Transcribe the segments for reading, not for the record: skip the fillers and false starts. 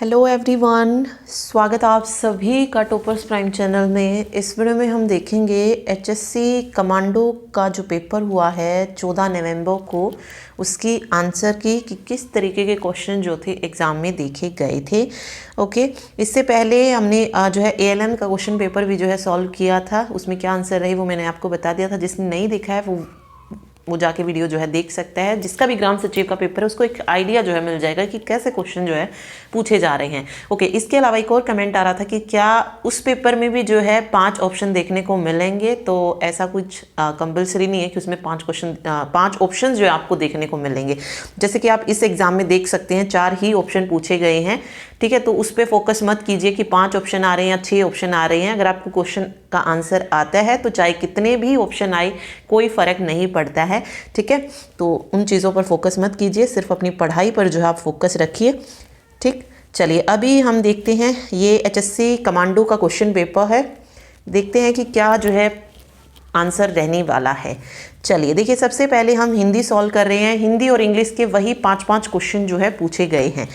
Hello everyone, स्वागत आप सभी का टॉपर्स प्राइम चैनल में। इस वीडियो में हम देखेंगे एचएससी कमांडो का जो पेपर हुआ है 14 नवंबर को, उसकी आंसर की कि किस तरीके के क्वेश्चन जो थे एग्ज़ाम में देखे गए थे। ओके, इससे पहले हमने जो है एएलएम का क्वेश्चन पेपर भी जो है सॉल्व किया था। उसमें क्या आंसर रही वो मैंने आपको बता दिया था। जिसने नहीं देखा है वो जाके वीडियो जो है देख सकता है। जिसका भी ग्राम सचिव का पेपर है उसको एक आइडिया जो है मिल जाएगा कि कैसे क्वेश्चन जो है पूछे जा रहे हैं। ओके, इसके अलावा एक और कमेंट आ रहा था कि क्या उस पेपर में भी जो है 5 ऑप्शन देखने को मिलेंगे। तो ऐसा कुछ कंपलसरी नहीं है कि उसमें 5 ऑप्शन जो है आपको देखने को मिलेंगे। जैसे कि आप इस एग्जाम में देख सकते हैं 4 ही ऑप्शन पूछे गए हैं। ठीक है, तो उस पर फोकस मत कीजिए कि 5 ऑप्शन आ रहे हैं या 6 ऑप्शन आ रहे हैं। अगर आपको क्वेश्चन का आंसर आता है तो चाहे कितने भी ऑप्शन आए कोई फ़र्क नहीं पड़ता है। ठीक है, तो उन चीज़ों पर फोकस मत कीजिए, सिर्फ अपनी पढ़ाई पर जो है आप फोकस रखिए। ठीक, चलिए अभी हम देखते हैं ये एचएससी कमांडो का क्वेश्चन पेपर है। देखते हैं कि क्या जो है आंसर रहने वाला है। चलिए देखिए, सबसे पहले हम हिंदी सॉल्व कर रहे हैं। हिंदी और इंग्लिश के वही 5-5 क्वेश्चन जो है पूछे गए हैं।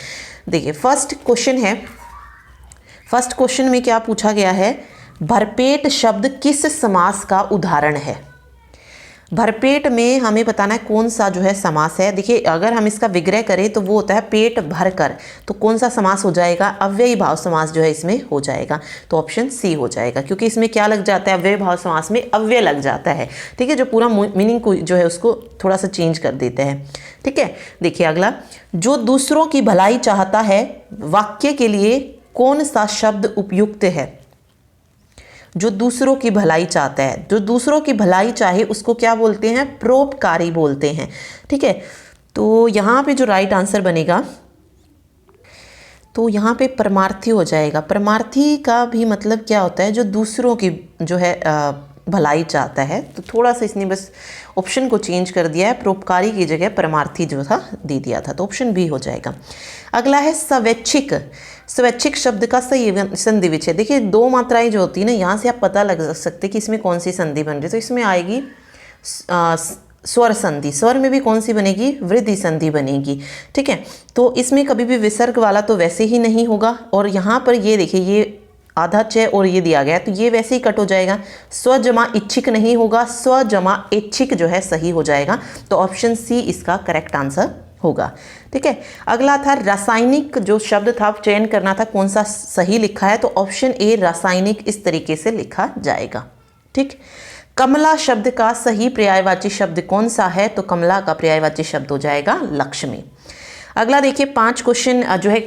देखिए फर्स्ट क्वेश्चन में क्या पूछा गया है, भरपेट शब्द किस समास का उदाहरण है। भरपेट में हमें बताना है कौन सा जो है समास है। देखिए अगर हम इसका विग्रह करें तो वो होता है पेट भर कर, तो कौन सा समास हो जाएगा, अव्ययी भाव समास जो है इसमें हो जाएगा। तो ऑप्शन सी हो जाएगा, क्योंकि इसमें क्या लग जाता है, अव्ययी भाव समास में अव्यय लग जाता है। ठीक है, जो पूरा मीनिंग को जो है उसको थोड़ा सा चेंज कर देते हैं। ठीक है, देखिए अगला, जो दूसरों की भलाई चाहता है, वाक्य के लिए कौन सा शब्द उपयुक्त है। जो दूसरों की भलाई चाहता है, जो दूसरों की भलाई चाहे उसको क्या बोलते हैं, परोपकारी बोलते हैं। ठीक है, तो यहाँ पे जो राइट आंसर बनेगा तो यहाँ पे परमार्थी हो जाएगा। परमार्थी का भी मतलब क्या होता है, जो दूसरों की जो है भलाई चाहता है। तो थोड़ा सा इसने बस ऑप्शन को चेंज कर दिया है, परोपकारी की जगह परमार्थी जो था दे दिया था, तो ऑप्शन बी हो जाएगा। अगला है स्वैच्छिक। स्वैच्छिक शब्द का सही संधि विच्छेद। देखिए 2 मात्राएं जो होती है ना, यहाँ से आप पता लग सकते कि इसमें कौन सी संधि बन रही है। तो इसमें आएगी स्वर संधि। स्वर में भी कौन सी बनेगी, वृद्धि संधि बनेगी। ठीक है, तो इसमें कभी भी विसर्ग वाला तो वैसे ही नहीं होगा। और यहाँ पर ये देखिए, ये आधा च और ये दिया गया, तो ये वैसे ही कट हो जाएगा। स्व जमा इच्छिक नहीं होगा, स्व जमा इच्छिक जो है सही हो जाएगा। तो ऑप्शन सी इसका करेक्ट आंसर होगा। ठीक है, अगला था रासायनिक। जो शब्द था चयन करना था कौन सा सही लिखा है, तो ऑप्शन ए रासायनिक इस तरीके से लिखा जाएगा। ठीक, कमला शब्द का सही पर्यायवाची शब्द कौन सा है, तो कमला का पर्यायवाची शब्द हो जाएगा लक्ष्मी। अगला देखिए 5 क्वेश्चन जो है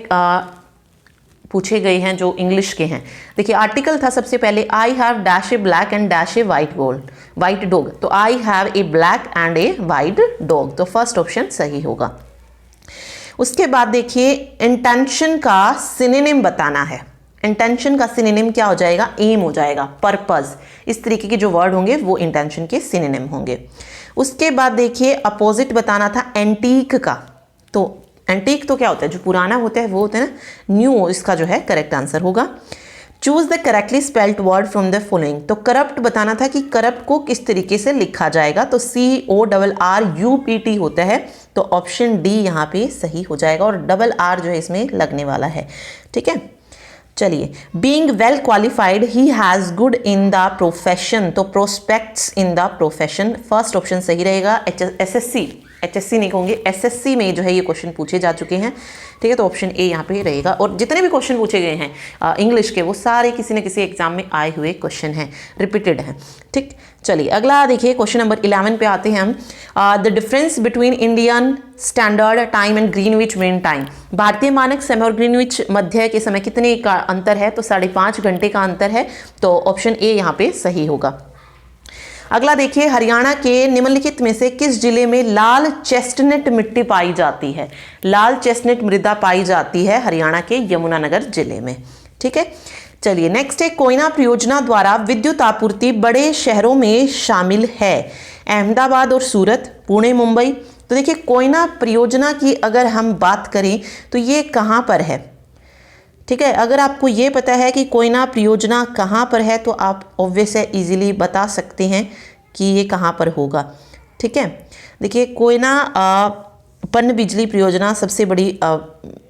पूछे गए हैं जो इंग्लिश के हैं। देखिए आर्टिकल था सबसे पहले, I have dash a black and dash a white dog. तो I have a black and a white dog, तो फर्स्ट ऑप्शन सही होगा। उसके बाद देखिए इंटेंशन का सिनोनिम बताना है। इंटेंशन का सिनोनिम क्या हो जाएगा, एम हो जाएगा, पर्पस। इस तरीके के जो वर्ड होंगे वो इंटेंशन के सिनोनिम होंगे। उसके बाद देखिए अपोजिट बताना था एंटीक का। तो एंटीक तो क्या होता है, जो पुराना होता है वो होता है ना, न्यू, इसका जो है करेक्ट आंसर होगा। Choose the correctly spelled word from the following. तो करप्ट बताना था कि करप्ट को किस तरीके से लिखा जाएगा। तो CORRUPT होता है, तो ऑप्शन डी यहाँ पे सही हो जाएगा। और डबल आर जो है इसमें लगने वाला है। ठीक है, चलिए being well qualified he has good in the profession. तो prospects in the profession, first option सही रहेगा। एचएससी नहीं कहूँगी, एसएससी में जो है ये क्वेश्चन पूछे जा चुके हैं। ठीक है, तो ऑप्शन ए यहाँ पे रहेगा। और जितने भी क्वेश्चन पूछे गए हैं इंग्लिश के, वो सारे किसी न किसी एग्जाम में आए हुए क्वेश्चन हैं, रिपीटेड हैं। ठीक, चलिए अगला देखिए क्वेश्चन नंबर 11 पे आते हैं हम। The difference between Indian standard time and Greenwich mean time. भारतीय मानक समय और ग्रीनविच मध्य के समय कितने का अंतर है, तो 5.5 घंटे का अंतर है। तो ऑप्शन ए यहाँ पे सही होगा। अगला देखिए, हरियाणा के निम्नलिखित में से किस जिले में लाल चेस्टनट मिट्टी पाई जाती है। लाल चेस्टनट मृदा पाई जाती है हरियाणा के यमुनानगर जिले में। ठीक है, चलिए नेक्स्ट है, कोयना परियोजना द्वारा विद्युत आपूर्ति बड़े शहरों में शामिल है, अहमदाबाद और सूरत, पुणे, मुंबई। तो देखिए कोयना परियोजना की अगर हम बात करें तो ये कहाँ पर है। ठीक है, अगर आपको ये पता है कि कोयना परियोजना कहाँ पर है तो आप ऑब्वियस है इजीली बता सकते हैं कि ये कहाँ पर होगा। ठीक है, देखिए कोयना पन बिजली परियोजना सबसे बड़ी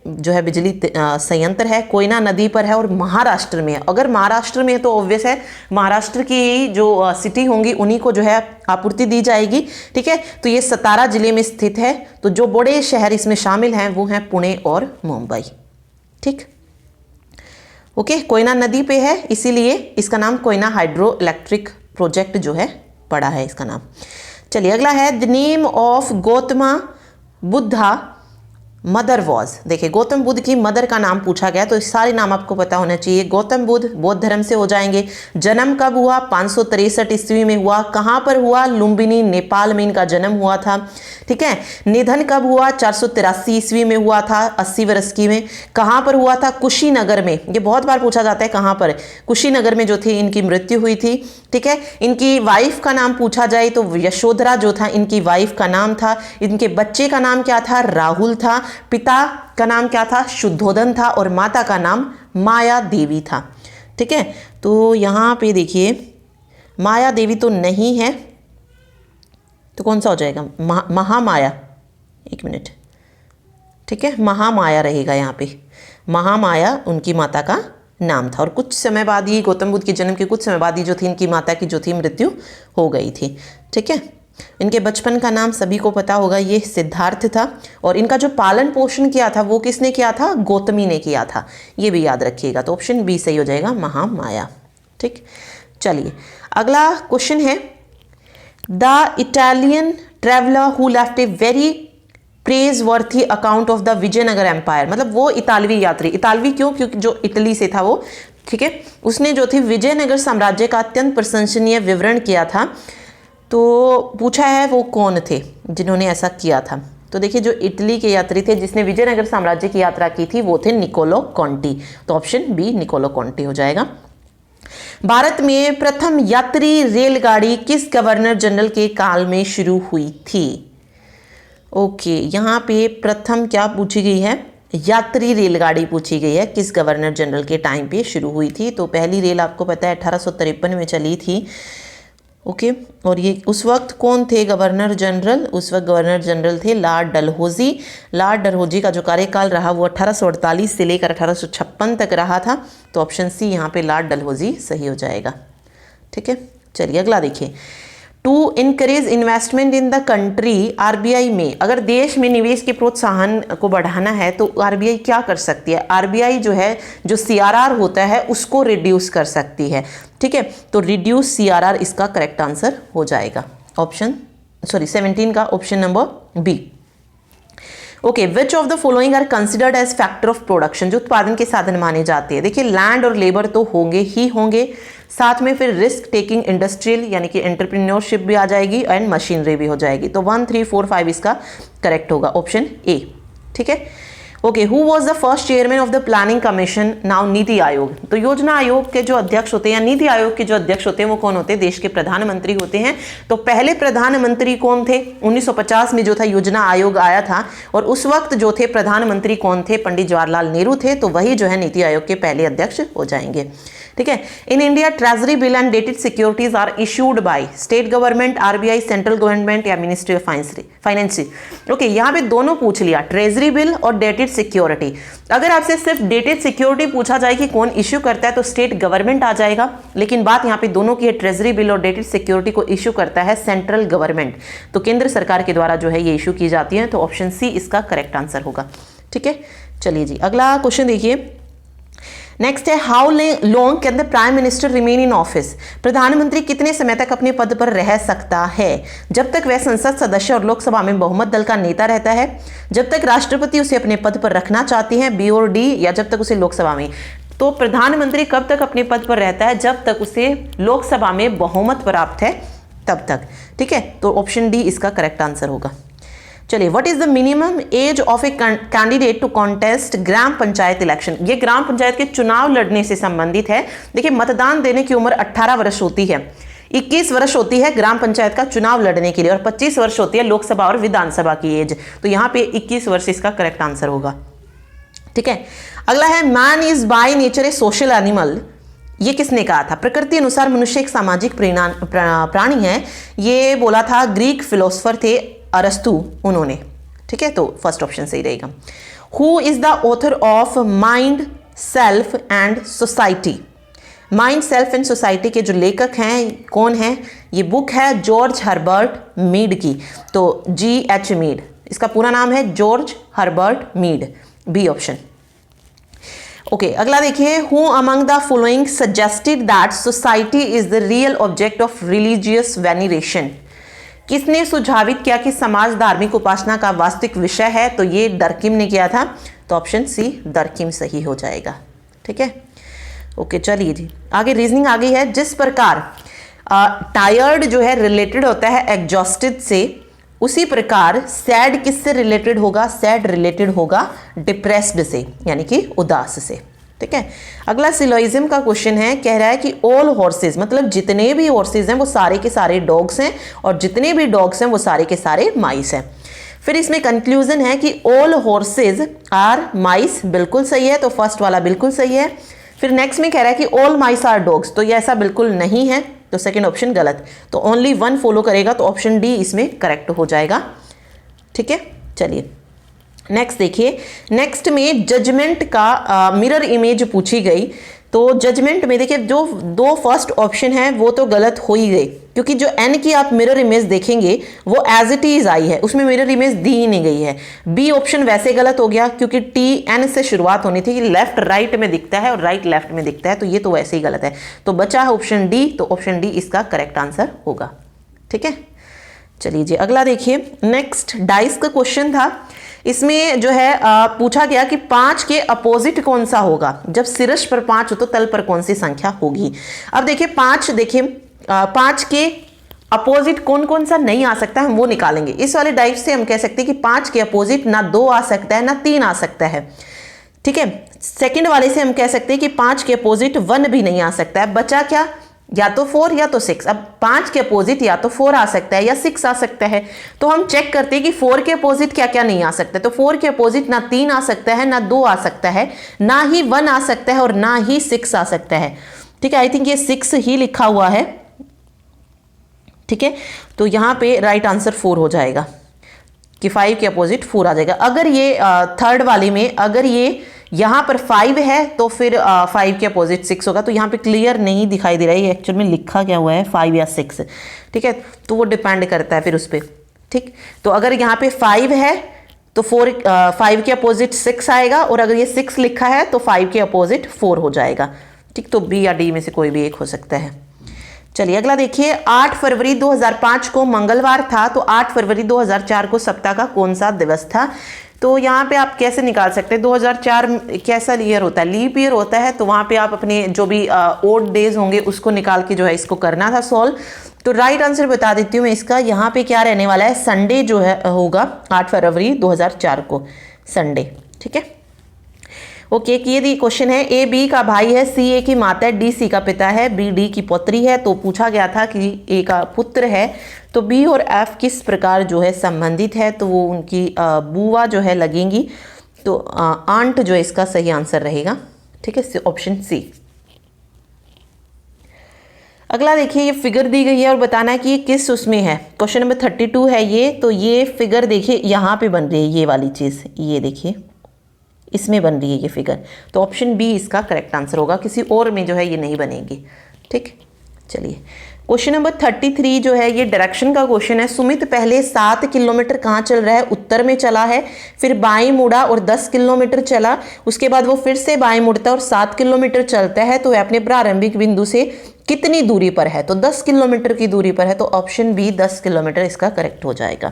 जो है बिजली संयंत्र है, कोयना नदी पर है और महाराष्ट्र में है। अगर महाराष्ट्र में है तो ऑब्वियस है महाराष्ट्र की जो सिटी होंगी उन्हीं को जो है आपूर्ति दी जाएगी। ठीक है, तो ये सतारा जिले में स्थित है। तो जो बड़े शहर इसमें शामिल हैं वो हैं पुणे और मुंबई। ठीक, ओके, कोयना नदी पे है इसीलिए इसका नाम कोयना हाइड्रो इलेक्ट्रिक प्रोजेक्ट जो है पड़ा है इसका नाम। चलिए अगला है the name of Gautama Buddha mother was. देखिए गौतम बुद्ध की मदर का नाम पूछा गया तो सारे नाम आपको पता होना चाहिए। गौतम बुद्ध बौद्ध धर्म से हो जाएंगे। जन्म कब हुआ? 563 ईस्वी में हुआ। कहाँ पर हुआ? लुम्बिनी नेपाल में इनका जन्म हुआ था। ठीक है, निधन कब हुआ? 483 ईस्वी में हुआ था 80 वर्ष की में। कहाँ पर हुआ था? कुशीनगर में। ये बहुत बार पूछा जाता है कहाँ पर, कुशीनगर में जो थी इनकी मृत्यु हुई थी। ठीक है, इनकी वाइफ का नाम पूछा जाए तो यशोधरा जो था इनकी वाइफ का नाम था। इनके बच्चे का नाम क्या था? राहुल था। पिता का नाम क्या था? शुद्धोधन था। और माता का नाम माया देवी था। ठीक है, तो यहाँ पे देखिए माया देवी तो नहीं है, तो कौन सा हो जाएगा? महामाया। एक मिनट, ठीक है, महामाया रहेगा यहाँ पे। महामाया उनकी माता का नाम था। और कुछ समय बाद ही गौतम बुद्ध के जन्म के कुछ समय बाद ही जो थी इनकी माता की जो थी मृत्यु हो गई थी। ठीक है, इनके बचपन का नाम सभी को पता होगा, ये सिद्धार्थ था। और इनका जो पालन पोषण किया था वो किसने किया था? गौतमी ने किया था, ये भी याद रखिएगा। तो ऑप्शन बी सही हो जाएगा, महामाया। ठीक, चलिए अगला क्वेश्चन है the Italian traveller who left a very praiseworthy account of the Vijayanagar empire. मतलब वो इतालवी यात्री, इतालवी क्यों? क्योंकि जो इटली से था वो, ठीक है, उसने जो थी विजयनगर साम्राज्य का अत्यंत प्रशंसनीय विवरण किया था। तो पूछा है वो कौन थे जिन्होंने ऐसा किया था। तो देखिए जो इटली के यात्री थे जिसने विजयनगर साम्राज्य की यात्रा की थी वो थे निकोलो कॉन्टी। तो ऑप्शन बी निकोलो कॉन्टी हो जाएगा। भारत में प्रथम यात्री रेलगाड़ी किस गवर्नर जनरल के काल में शुरू हुई थी? ओके, यहाँ पे प्रथम क्या पूछी गई है? यात्री रेलगाड़ी पूछी गई है, किस गवर्नर जनरल के टाइम पे शुरू हुई थी। तो पहली रेल आपको पता है 1853 में चली थी। ओके, और ये उस वक्त कौन थे गवर्नर जनरल? उस वक्त गवर्नर जनरल थे लॉर्ड डलहौजी। लॉर्ड डलहौजी का जो कार्यकाल रहा वो 1848 से लेकर 1856 तक रहा था। तो ऑप्शन सी यहाँ पे लॉर्ड डलहौजी सही हो जाएगा। ठीक है, चलिए अगला देखिए to encourage investment in the country. RBI में अगर देश में निवेश के प्रोत्साहन को बढ़ाना है तो आरबीआई क्या कर सकती है? आरबीआई जो है जो सीआरआर होता है उसको रिड्यूस कर सकती है। ठीक है, तो रिड्यूस सीआरआर इसका करेक्ट आंसर हो जाएगा। ऑप्शन 17 का option number B. Okay, which of the following are considered as factor of production. जो उत्पादन के साधन माने जाते हैं, देखिए लैंड और लेबर तो होंगे ही होंगे, साथ में फिर रिस्क टेकिंग इंडस्ट्रियल यानी कि एंटरप्रेन्योरशिप भी आ जाएगी एंड मशीनरी भी हो जाएगी। तो 1, 3, 4, 5 इसका करेक्ट होगा, ऑप्शन ए। ठीक है, okay, who was the first chairman of the planning commission? Now NITI Aayog. तो योजना आयोग के जो अध्यक्ष होते हैं या नीति आयोग के जो अध्यक्ष होते हैं वो कौन होते हैं? देश के प्रधानमंत्री होते हैं। तो पहले प्रधानमंत्री कौन थे? 1950 में जो था योजना आयोग आया था और उस वक्त जो थे प्रधानमंत्री कौन थे? पंडित जवाहरलाल नेहरू थे। तो वही जो है नीति आयोग के पहले अध्यक्ष हो जाएंगे। ठीक है, in India treasury bill and dated securities are issued by state government, RBI, central government या मिनिस्ट्री ऑफ फाइनेंस। ओके, यहाँ पे दोनों पूछ लिया, ट्रेजरी बिल और डेटेड सिक्योरिटी। अगर आपसे सिर्फ डेटेड सिक्योरिटी पूछा जाए कि कौन इश्यू करता है तो स्टेट गवर्नमेंट आ जाएगा, लेकिन बात यहाँ पे दोनों की है, ट्रेजरी बिल और डेटेड सिक्योरिटी को इश्यू करता है सेंट्रल गवर्नमेंट। तो केंद्र सरकार के द्वारा जो है ये इश्यू की जाती है। तो ऑप्शन सी इसका करेक्ट आंसर होगा। ठीक है, चलिए जी अगला क्वेश्चन देखिए। नेक्स्ट है how long can the prime minister remain in office. प्रधानमंत्री कितने समय तक अपने पद पर रह सकता है? जब तक वह संसद सदस्य और लोकसभा में बहुमत दल का नेता रहता है, जब तक राष्ट्रपति उसे अपने पद पर रखना चाहती है, बी और डी, या जब तक उसे लोकसभा में। तो प्रधानमंत्री कब तक अपने पद पर रहता है? जब तक उसे लोकसभा में बहुमत प्राप्त है तब तक। ठीक है, तो ऑप्शन डी इसका करेक्ट आंसर होगा। चलिए, what is the minimum age of a candidate to contest gram panchayat election. ये ग्राम पंचायत के चुनाव लड़ने से संबंधित है। देखिए मतदान देने की उम्र 18 वर्ष होती है, 21 वर्ष होती है ग्राम पंचायत का चुनाव लड़ने के लिए और 25 वर्ष होती है लोकसभा और विधानसभा की एज। तो यहाँ पे 21 वर्ष इसका करेक्ट आंसर होगा। ठीक है, अगला है man is by nature A social animal. ये किसने कहा था? प्रकृति अनुसार मनुष्य एक सामाजिक प्राणी है। ये बोला था ग्रीक फिलोसोफर थे अरस्तु उन्होंने। ठीक है, तो फर्स्ट ऑप्शन सही रहेगा। Who is the author of mind, self and society? Mind, self and society के जो लेखक हैं कौन हैं? ये बुक है जॉर्ज हर्बर्ट मीड की, तो G.H. मीड, इसका पूरा नाम है George Herbert Mead, B option. Okay, अगला देखिए, who among the following suggested that society is the real object of religious veneration? किसने सुझावित किया कि समाज धार्मिक उपासना का वास्तविक विषय है? तो ये डर्किम ने किया था, तो ऑप्शन सी डर्किम सही हो जाएगा। ठीक है, ओके चलिए जी, आगे रीजनिंग आ गई है। जिस प्रकार टायर्ड जो है रिलेटेड होता है एग्जॉस्टेड से, उसी प्रकार सैड किससे रिलेटेड होगा? सैड रिलेटेड होगा डिप्रेस्ड से, यानी कि उदास से। ठीक है, अगला सिलोइज्म का क्वेश्चन है, कह रहा है कि ऑल हॉर्सेज, मतलब जितने भी हॉर्सेज हैं वो सारे के सारे डॉग्स हैं, और जितने भी डॉग्स हैं वो सारे के सारे माइस हैं। फिर इसमें कंक्लूजन है कि ऑल हॉर्सेज आर माइस, बिल्कुल सही है, तो फर्स्ट वाला बिल्कुल सही है। फिर नेक्स्ट में कह रहा है कि ऑल माइस आर डॉग्स, तो ये ऐसा बिल्कुल नहीं है, तो सेकंड ऑप्शन गलत, तो ओनली वन फॉलो करेगा, तो ऑप्शन डी इसमें करेक्ट हो जाएगा। ठीक है, चलिए नेक्स्ट देखिए, नेक्स्ट में जजमेंट का मिरर इमेज पूछी गई। तो जजमेंट में देखिए जो दो फर्स्ट ऑप्शन है वो तो गलत हो ही गई, क्योंकि जो एन की आप मिरर इमेज देखेंगे वो एज इट इज आई है, उसमें मिरर इमेज दी ही नहीं गई है। बी ऑप्शन वैसे गलत हो गया, क्योंकि टी एन से शुरुआत होनी थी, कि लेफ्ट राइट में दिखता है और राइट लेफ्ट में दिखता है, तो ये तो वैसे ही गलत है। तो बचा है ऑप्शन डी, तो ऑप्शन डी इसका करेक्ट आंसर होगा। ठीक है, चलिए जी अगला देखिए, नेक्स्ट डाइस का क्वेश्चन था। इसमें जो है पूछा गया कि 5 के अपोजिट कौन सा होगा? जब शीर्ष पर 5 हो तो तल पर कौन सी संख्या होगी? अब देखिए 5, देखिए 5 के अपोजिट कौन कौन सा नहीं आ सकता है, हम वो निकालेंगे। इस वाले डाइस से हम कह सकते हैं कि 5 के अपोजिट ना 2 आ सकता है ना 3 आ सकता है। ठीक है, सेकंड वाले से हम कह सकते हैं कि 5 के अपोजिट 1 भी नहीं आ सकता है। बचा क्या? या तो 4 या तो 6। अब 5 के अपोजिट या तो 4 आ सकता है या 6 आ सकता है, तो हम चेक करते हैं कि 4 के अपोजिट क्या क्या नहीं आ सकता। तो 4 के अपोजिट ना 3 आ सकता है, ना 2 आ सकता है, ना ही 1 आ सकता है, और ना ही 6 आ सकता है। ठीक है, आई थिंक ये 6 ही लिखा हुआ है। ठीक है, तो यहां पे राइट आंसर 4 हो जाएगा, कि 5 के अपोजिट 4 आ जाएगा। अगर ये थर्ड वाले में अगर ये यहाँ पर 5 है तो फिर 5 के अपोजिट 6 होगा, तो यहाँ पे क्लियर नहीं दिखाई दे रहा है एक्चुअल में लिखा क्या हुआ है 5 या 6। ठीक है, तो वो डिपेंड करता है फिर उस पर। ठीक, तो अगर यहाँ पे 5 है तो 5 के अपोजिट 6 आएगा, और अगर ये 6 लिखा है तो 5 के अपोजिट 4 हो जाएगा। ठीक, तो बी या डी में से कोई भी एक हो सकता है। चलिए अगला देखिए, 8 फरवरी 2005 को मंगलवार था, तो 8 फरवरी 2004 को सप्ताह का कौन सा दिवस था? तो यहाँ पे आप कैसे निकाल सकते हैं? 2004 कैसा ईयर होता है? लीप ईयर होता है, तो वहाँ पे आप अपने जो भी ओड डेज होंगे उसको निकाल के जो है इसको करना था सॉल्व। तो राइट आंसर बता देती हूँ मैं इसका, यहाँ पे क्या रहने वाला है, संडे जो है होगा 8 फरवरी 2004 को, संडे। ठीक है, ओके, ये क्वेश्चन है, ए बी का भाई है, सी ए की माता है, डी सी का पिता है, बी डी की पौत्री है। तो पूछा गया था कि ए का पुत्र है, तो बी और एफ किस प्रकार जो है संबंधित है? तो वो उनकी बुआ जो है लगेंगी, तो आंट जो है इसका सही आंसर रहेगा। ठीक है, ऑप्शन सी। अगला देखिए, ये फिगर दी गई है और बताना है कि ये किस उसमें है। क्वेश्चन नंबर 32 है ये। तो ये फिगर देखिए यहाँ पे बन रही है, ये वाली चीज़, ये देखिए इसमें बन रही है ये फिगर, तो ऑप्शन बी इसका करेक्ट आंसर होगा, किसी और में जो है ये नहीं बनेगी। ठीक, चलिए क्वेश्चन नंबर 33 जो है ये डायरेक्शन का क्वेश्चन है। सुमित पहले 7 किलोमीटर कहाँ चल रहा है? उत्तर में चला है, फिर बाएं मुड़ा और 10 किलोमीटर चला, उसके बाद वो फिर से बाएं मुड़ता और 7 किलोमीटर चलता है, तो वह अपने प्रारंभिक बिंदु से कितनी दूरी पर है? तो 10 किलोमीटर की दूरी पर है, तो ऑप्शन बी 10 किलोमीटर इसका करेक्ट हो जाएगा।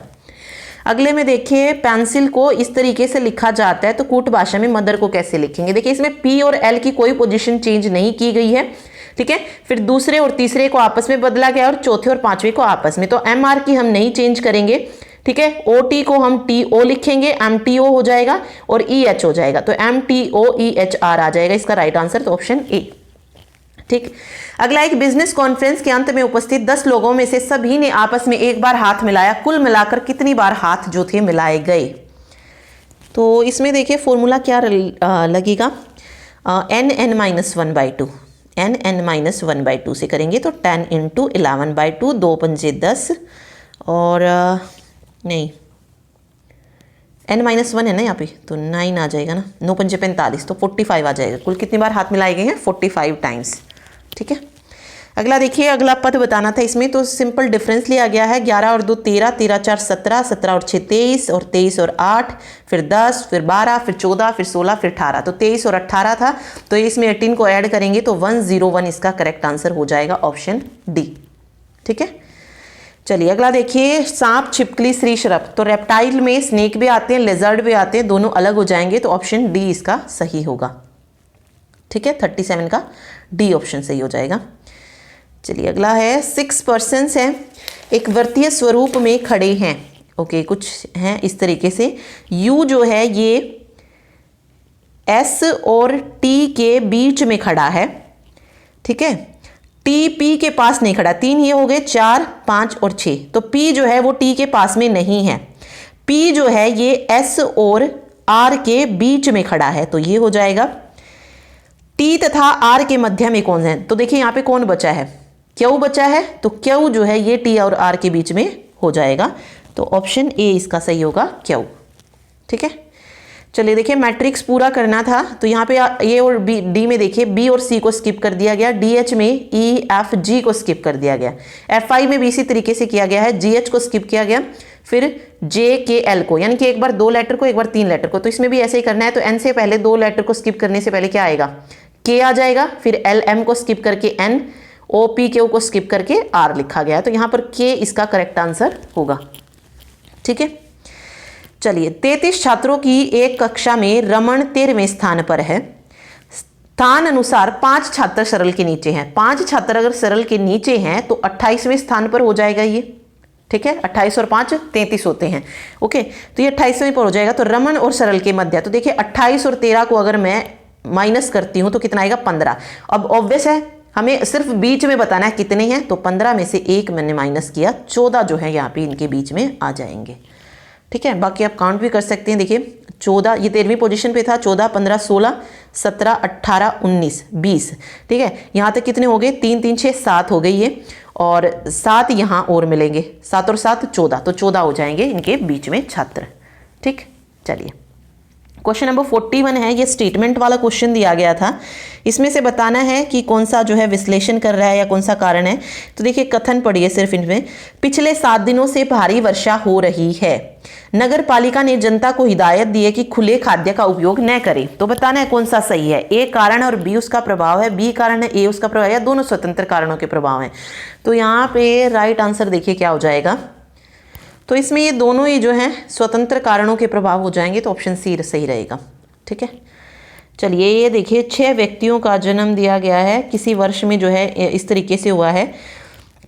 अगले में देखिए, पेंसिल को इस तरीके से लिखा जाता है, तो कूट भाषा में मदर को कैसे लिखेंगे? देखिए इसमें पी और एल की कोई पोजीशन चेंज नहीं की गई है। ठीक है, फिर दूसरे और तीसरे को आपस में बदला गया और चौथे और पांचवें को आपस में, तो एम आर की हम नहीं चेंज करेंगे। ठीक है, ओ टी को हम टी ओ लिखेंगे, एम टी ओ हो जाएगा और ई एच हो जाएगा, तो M T O E H R आ जाएगा इसका राइट आंसर, तो ऑप्शन ए। ठीक, अगला, एक बिजनेस कॉन्फ्रेंस के अंत में उपस्थित 10 लोगों में से सभी ने आपस में एक बार हाथ मिलाया, कुल मिलाकर कितनी बार हाथ जो थे मिलाए गए? तो इसमें देखिए फॉर्मूला क्या लगेगा, n(n-1/2), n(n-1/2) से करेंगे तो 10 × 11/2, 2 पंजे 10 और नहीं n-1 है ना यहाँ पे, तो 9 आ जाएगा ना, 9 पंजे 45, तो 45 आ जाएगा। कुल कितनी बार हाथ मिलाए गए हैं? 45 टाइम्स। ठीक है, अगला देखिए, अगला पद बताना था इसमें, तो सिंपल डिफरेंस लिया गया है। 11 और 2 13, 13 4 17, 17 और 6 23, और 23 और 8, फिर 10, फिर 12, फिर 14, फिर 16, फिर 18, तो 23 और 18 था, तो इसमें 18 को ऐड करेंगे तो 101 इसका करेक्ट आंसर हो जाएगा, ऑप्शन डी। ठीक है, चलिए अगला देखिए, सांप, छिपकली, सरीसृप, तो रेप्टाइल में स्नेक भी आते हैं, लेजर्ड भी आते हैं, दोनों अलग हो जाएंगे, तो ऑप्शन डी इसका सही होगा। ठीक है, 37 का डी ऑप्शन सही हो जाएगा। चलिए अगला है, 6 पर्सन्स हैं, एक वृत्तीय स्वरूप में खड़े हैं। ओके, कुछ हैं इस तरीके से, यू जो है ये एस और टी के बीच में खड़ा है। ठीक है, टी पी के पास नहीं खड़ा, 3 ये हो गए, 4 5 और 6, तो पी जो है वो टी के पास में नहीं है। पी जो है ये एस और आर के बीच में खड़ा है, तो ये हो जाएगा। टी तथा आर के मध्य में कौन है? तो देखिए यहाँ पे कौन बचा है? क्यू बचा है, तो क्यू जो है ये टी और आर के बीच में हो जाएगा, तो ऑप्शन ए इसका सही होगा, क्यू। ठीक है, चलिए देखिए, मैट्रिक्स पूरा करना था, तो यहाँ पे ए और बी, डी में देखिए बी और सी को स्किप कर दिया गया, डी एच में ई एफ जी को स्किप कर दिया गया, एफ आई में भी इसी तरीके से किया गया है, जी एच को स्किप किया गया, फिर जे के एल को, यानी कि एक बार 2 लेटर को, एक बार 3 लेटर को, तो इसमें भी ऐसे ही करना है। तो एन से पहले 2 लेटर को स्किप करने से पहले क्या आएगा? के आ जाएगा, फिर एल एम को स्किप करके एन, ओ पी क्यू को स्किप करके आर लिखा गया, तो यहाँ पर के इसका करेक्ट आंसर होगा। ठीक है, चलिए 33 छात्रों की एक कक्षा में रमन 13वें स्थान पर है। स्थान अनुसार 5 छात्र सरल के नीचे हैं। 5 छात्र अगर सरल के नीचे हैं तो 28वें स्थान पर हो जाएगा ये। ठीक है, 28 और 5 33 होते हैं। ओके, तो ये 28वें पर हो जाएगा। तो रमन और सरल के मध्य, तो देखिए 28 और 13 को अगर मैं माइनस करती हूं तो कितना आएगा? 15। अब ऑब्वियस है हमें सिर्फ बीच में बताना है कितने हैं, तो 15 में से 1 मैंने माइनस किया, 14 जो है यहाँ पे इनके बीच में आ जाएंगे। ठीक है, बाकी आप काउंट भी कर सकते हैं। देखिए 14, ये 13वीं पोजीशन पे था, 14 15 16 17 18 19 20। ठीक है, यहाँ तक कितने हो गए? 3 3 6 7 हो गई ये, और 7 यहाँ और मिलेंगे, 7 और 7 14, तो 14 हो जाएंगे इनके बीच में छात्र। ठीक, चलिए क्वेश्चन नंबर 41 है, ये स्टेटमेंट वाला क्वेश्चन दिया गया था। इसमें से बताना है कि कौन सा जो है विश्लेषण कर रहा है या कौन सा कारण है। तो देखिए कथन पढ़िए सिर्फ इनमें, पिछले 7 दिनों से भारी वर्षा हो रही है, नगर पालिका ने जनता को हिदायत दी है कि खुले खाद्य का उपयोग न करें। तो बताना है कौन सा सही है, ए कारण और बी उसका प्रभाव है, बी कारण है, ए उसका प्रभाव है, या दोनों स्वतंत्र कारणों के प्रभाव हैं। तो यहाँ पे राइट आंसर देखिए क्या हो जाएगा। तो इसमें ये दोनों ही जो हैं स्वतंत्र कारणों के प्रभाव हो जाएंगे, तो ऑप्शन सी सही रहेगा। ठीक है, चलिए ये देखिए 6 व्यक्तियों का जन्म दिया गया है किसी वर्ष में, जो है इस तरीके से हुआ है।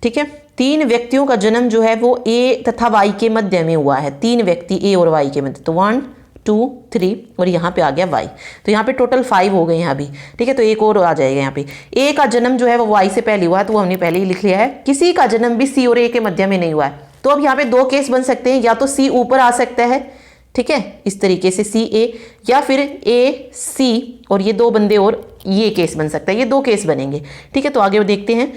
ठीक है, 3 व्यक्तियों का जन्म जो है वो ए तथा वाई के मध्य में हुआ है। 3 व्यक्ति ए और वाई के मध्य, तो 1 2 3 और यहाँ पे आ गया वाई, तो यहाँ पे टोटल 5 हो गए हैं अभी। ठीक है, तो एक और आ जाएगा यहाँ पे। ए का जन्म जो है वो वाई से पहले हुआ है, तो वो हमने पहले ही लिख लिया है। किसी का जन्म भी सी और ए के मध्य में नहीं हुआ है, तो अब यहाँ पे 2 केस बन सकते हैं, या तो सी ऊपर आ सकता है, ठीक है इस तरीके से सी ए, या फिर ए सी और ये 2 बंदे और ये केस बन सकता है, ये 2 केस बनेंगे। ठीक है, तो आगे देखते हैं।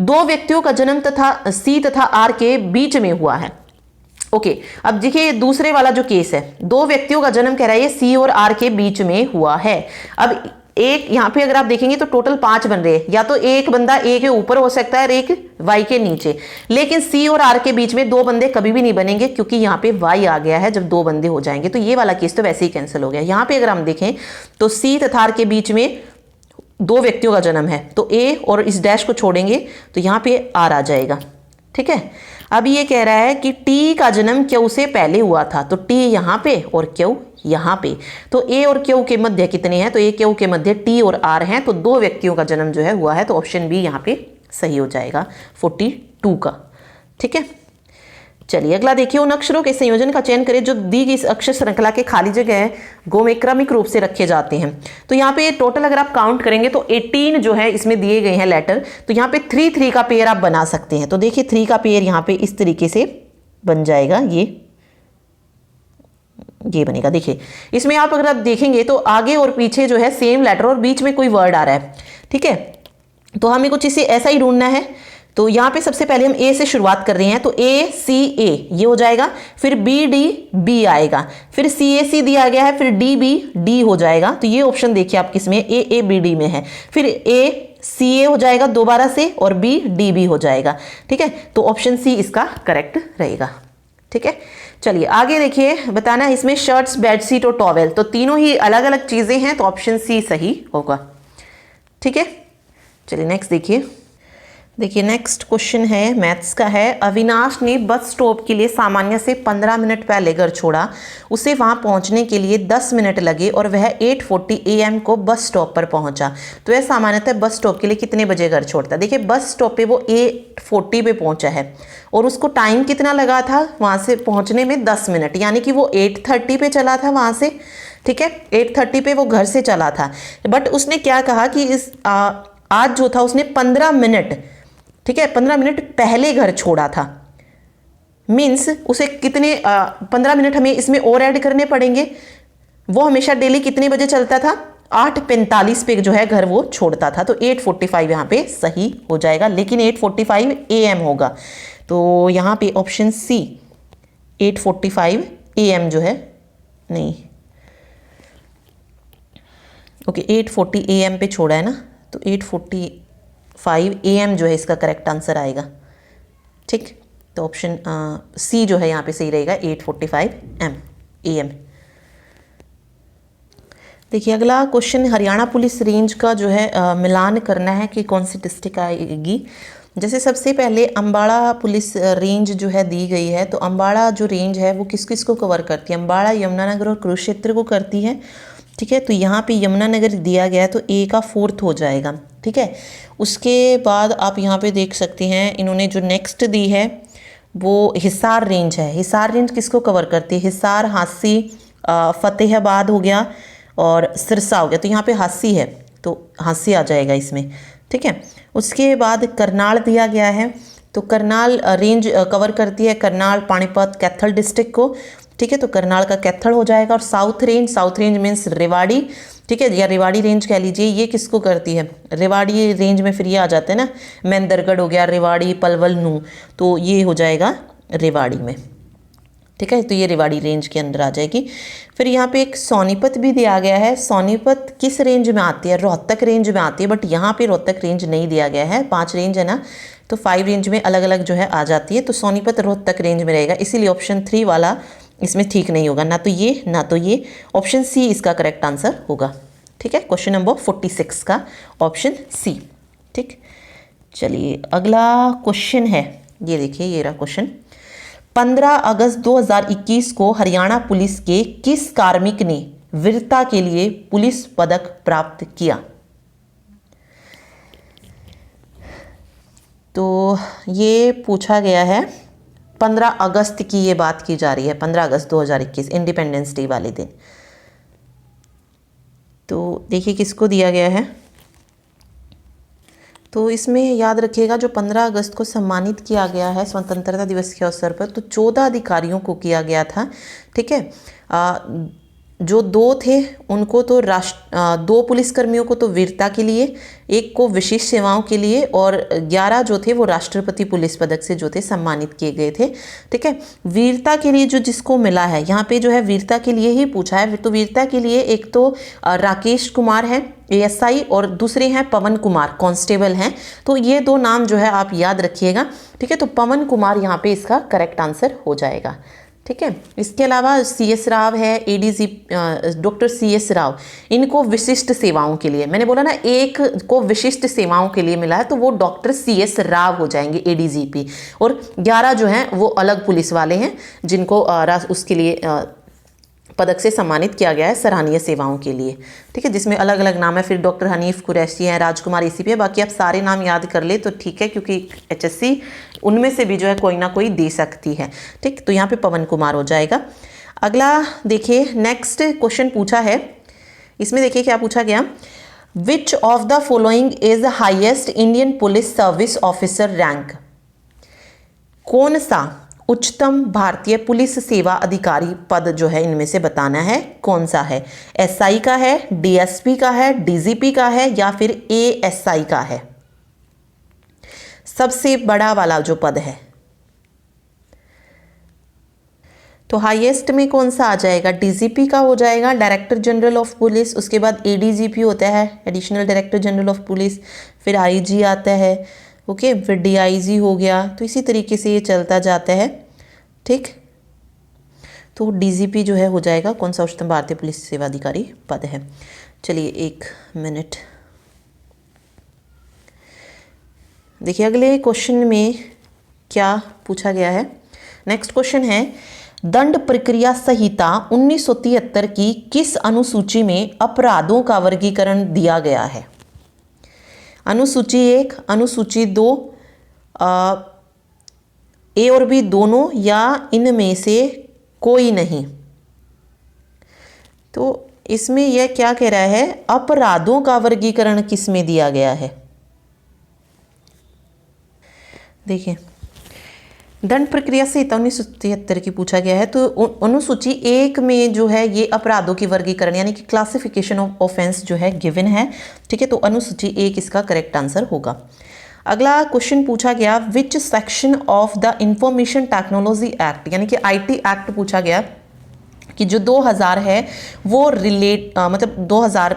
2 व्यक्तियों का जन्म तथा सी तथा आर के बीच में हुआ है। ओके, अब देखिए दूसरे वाला जो केस है, 2 व्यक्तियों का जन्म कह रहा है ये सी और आर के बीच में हुआ है। अब एक यहाँ पे अगर आप देखेंगे तो टोटल 5 बन रहे हैं, या तो एक बंदा ए के ऊपर हो सकता है और एक वाई के नीचे, लेकिन सी और आर के बीच में 2 बंदे कभी भी नहीं बनेंगे, क्योंकि यहाँ पे वाई आ गया है। जब 2 बंदे हो जाएंगे तो ये वाला केस तो वैसे ही कैंसिल हो गया। यहाँ पे अगर हम देखें तो सी तथा आर के बीच में 2 व्यक्तियों का जन्म है, तो ए और इस डैश को छोड़ेंगे तो यहाँ पे आर आ जाएगा। ठीक है, अब ये कह रहा है कि टी का जन्म क्यू से पहले हुआ था, तो टी यहाँ पे और क्यू यहाँ पे, तो ए और क्यू के मध्य कितने हैं? तो ए क्यू के मध्य टी और आर हैं, तो 2 व्यक्तियों का जन्म जो है हुआ है, तो ऑप्शन बी यहाँ पे सही हो जाएगा 42 का। ठीक है, चलिए अगला देखिए, उन अक्षरों के संयोजन का चयन करें जो दी गई इस अक्षर श्रृंखला के खाली जगह गो में क्रमिक रूप से रखे जाते हैं। तो यहाँ पे टोटल अगर आप काउंट करेंगे तो 18 जो है इसमें दिए गए हैं लेटर, तो यहाँ पे 3 का पेयर आप बना सकते हैं। तो देखिए 3 का पेयर यहाँ पे इस तरीके से बन जाएगा, ये बनेगा। देखिए इसमें आप अगर आप देखेंगे तो आगे और पीछे जो है सेम लेटर और बीच में कोई वर्ड आ रहा है। ठीक है, तो हमें कुछ इसे ऐसा ही ढूंढना है तो यहाँ पे सबसे पहले हम ए से शुरुआत कर रहे हैं, तो ए सी ए ये हो जाएगा, फिर बी डी बी आएगा, फिर सी ए सी दिया गया है, फिर डी बी डी हो जाएगा। तो ये ऑप्शन देखिए आप किस में, ए बी डी में है, फिर ए सी ए हो जाएगा दोबारा से और बी डी बी हो जाएगा। ठीक है, तो ऑप्शन सी इसका करेक्ट रहेगा। ठीक है, चलिए आगे देखिए, बताना है इसमें शर्ट्स, बेडशीट और टॉवेल, तो तीनों ही अलग अलग चीजें हैं, तो ऑप्शन सी सही होगा। ठीक है, चलिए नेक्स्ट देखिए नेक्स्ट क्वेश्चन है, मैथ्स का है। अविनाश ने बस स्टॉप के लिए सामान्य से 15 मिनट पहले घर छोड़ा, उसे वहां पहुंचने के लिए 10 मिनट लगे और वह 8:40 AM को बस स्टॉप पर पहुंचा। तो वह सामान्यतः बस स्टॉप के लिए कितने बजे घर छोड़ता? देखिए बस स्टॉप पे वो 8:40 पे पहुंचा है और उसको टाइम कितना लगा था वहां से पहुंचने में? 10 मिनट, यानी कि वो 8:30 पे चला था वहां से। ठीक है, 8:30 पे वो घर से चला था, बट उसने क्या कहा कि आज जो था उसने 15 मिनट, ठीक है, 15 मिनट पहले घर छोड़ा था। मीन्स उसे कितने 15 मिनट हमें इसमें और ऐड करने पड़ेंगे। वो हमेशा डेली कितने बजे चलता था? 8:45 पे जो है घर वो छोड़ता था, तो 8:45 यहाँ पे सही हो जाएगा, लेकिन 8:45 AM होगा। तो यहाँ पे ऑप्शन सी 8:45 AM जो है, नहीं, ओके 8:40 AM पे छोड़ा है ना, तो 8:45 AM जो है इसका करेक्ट आंसर आएगा। ठीक, तो ऑप्शन सी जो है यहाँ पे सही रहेगा, 8:45 AM। देखिए अगला क्वेश्चन, हरियाणा पुलिस रेंज का जो है मिलान करना है कि कौन सी डिस्ट्रिक्ट आएगी। जैसे सबसे पहले अम्बाड़ा पुलिस रेंज जो है दी गई है, तो अम्बाड़ा जो रेंज है वो किस किस को कवर करती है? अम्बाड़ा, यमुनानगर और कुरुक्षेत्र को करती है। ठीक है, तो यहाँ पे यमुनानगर दिया गया है, तो ए का 4th हो जाएगा। ठीक है, उसके बाद आप यहाँ पे देख सकते हैं इन्होंने जो नेक्स्ट दी है वो हिसार रेंज है। हिसार रेंज किसको कवर करती है? हिसार, हांसी, फतेहाबाद हो गया और सिरसा हो गया, तो यहाँ पे हांसी है, तो हांसी आ जाएगा इसमें। ठीक है, उसके बाद करनाल दिया गया है, तो करनाल रेंज कवर करती है करनाल, पानीपत, कैथल डिस्ट्रिक्ट को। ठीक है, तो करनाल का कैथल हो जाएगा। और साउथ रेंज मीन्स रेवाड़ी, ठीक है, या रेवाड़ी रेंज कह लीजिए, ये किसको करती है? रेवाड़ी रेंज में फिर ये आ जाते हैं ना, मेंदरगढ़ हो गया, रेवाड़ी, पलवल, नू, तो ये हो जाएगा रेवाड़ी में। ठीक है, तो ये रेवाड़ी रेंज के अंदर आ जाएगी। फिर यहाँ पे एक सोनीपत भी दिया गया है। सोनीपत किस रेंज में आती है? रोहतक रेंज में आती है, बट यहाँ पे रोहतक रेंज नहीं दिया गया है। 5 रेंज है ना, तो 5 रेंज में अलग अलग जो है आ जाती है, तो सोनीपत रोहतक रेंज में रहेगा, इसीलिए ऑप्शन 3 वाला इसमें ठीक नहीं होगा, ना तो ये ना तो ये। ऑप्शन सी इसका करेक्ट आंसर होगा। ठीक है, क्वेश्चन नंबर 46 का ऑप्शन सी। ठीक, चलिए अगला क्वेश्चन है, ये देखिए ये रहा क्वेश्चन। 15 अगस्त 2021 को हरियाणा पुलिस के किस कार्मिक ने वीरता के लिए पुलिस पदक प्राप्त किया? तो ये पूछा गया है, 15 अगस्त की ये बात की जा रही है, 15 अगस्त 2021 इंडिपेंडेंस डे वाले दिन। तो देखिए किसको दिया गया है, तो इसमें याद रखिएगा जो 15 अगस्त को सम्मानित किया गया है स्वतंत्रता दिवस के अवसर पर, तो 14 अधिकारियों को किया गया था। ठीक है, जो 2 थे उनको तो 2 पुलिसकर्मियों को तो वीरता के लिए, एक को विशिष्ट सेवाओं के लिए, और 11 जो थे वो राष्ट्रपति पुलिस पदक से जो थे सम्मानित किए गए थे। ठीक है, वीरता के लिए जो जिसको मिला है यहाँ पे जो है वीरता के लिए ही पूछा है, तो वीरता के लिए एक तो राकेश कुमार हैं ASI और दूसरे हैं पवन कुमार कांस्टेबल हैं, तो ये 2 नाम जो है आप याद रखिएगा। ठीक है, तो पवन कुमार यहाँ पे इसका करेक्ट आंसर हो जाएगा। ठीक है, इसके अलावा CS राव है, ADG डॉक्टर CS राव, इनको विशिष्ट सेवाओं के लिए, मैंने बोला ना एक को विशिष्ट सेवाओं के लिए मिला है, तो वो डॉक्टर CS राव हो जाएंगे ADGP, और 11 जो हैं वो अलग पुलिस वाले हैं जिनको उसके लिए पदक से सम्मानित किया गया है सराहनीय सेवाओं के लिए। ठीक है, जिसमें अलग अलग नाम है, फिर डॉक्टर हनीफ कुरैशी हैं, राजकुमार ACP है, बाकी आप सारे नाम याद कर ले तो ठीक है, क्योंकि HSC उनमें से भी जो है कोई ना कोई दे सकती है। ठीक, तो यहाँ पे पवन कुमार हो जाएगा। अगला देखिए नेक्स्ट क्वेश्चन पूछा है, इसमें देखिए क्या पूछा गया, विच of the following is the highest Indian police service officer rank? कौन सा उच्चतम भारतीय पुलिस सेवा अधिकारी पद जो है इनमें से बताना है कौन सा है? SI का है, DSP का है, DGP का है, या फिर ASI का है? सबसे बड़ा वाला जो पद है, तो हाईएस्ट में कौन सा आ जाएगा? डीजीपी का हो जाएगा, डायरेक्टर जनरल ऑफ पुलिस। उसके बाद एडीजीपी होता है, additional director general of police. फिर आईजी आता है, ओके, फिर डीआईजी हो गया। तो इसी तरीके से ये चलता जाता है, ठीक। तो डीजीपी जो है हो जाएगा कौन सा? उच्चतम भारतीय पुलिस सेवा अधिकारी पद है। चलिए 1 मिनट, देखिए अगले क्वेश्चन में क्या पूछा गया है। नेक्स्ट क्वेश्चन है, दंड प्रक्रिया संहिता 1973 की किस अनुसूची में अपराधों का वर्गीकरण दिया गया है? अनुसूची 1, अनुसूची 2, ए और बी दोनों, या इनमें से कोई नहीं? तो इसमें यह क्या कह रहा है, अपराधों का वर्गीकरण किस में दिया गया है? देखिए दंड प्रक्रिया संहिता 1973 की पूछा गया है, तो अनुसूची 1 में जो है ये अपराधों की वर्गीकरण यानी कि क्लासिफिकेशन ऑफ ऑफेंस जो है गिवन है, ठीक है। तो अनुसूची 1 इसका करेक्ट आंसर होगा। अगला क्वेश्चन पूछा गया, which section of the information technology act, यानी कि आईटी एक्ट पूछा गया कि जो 2000 है वो मतलब 2000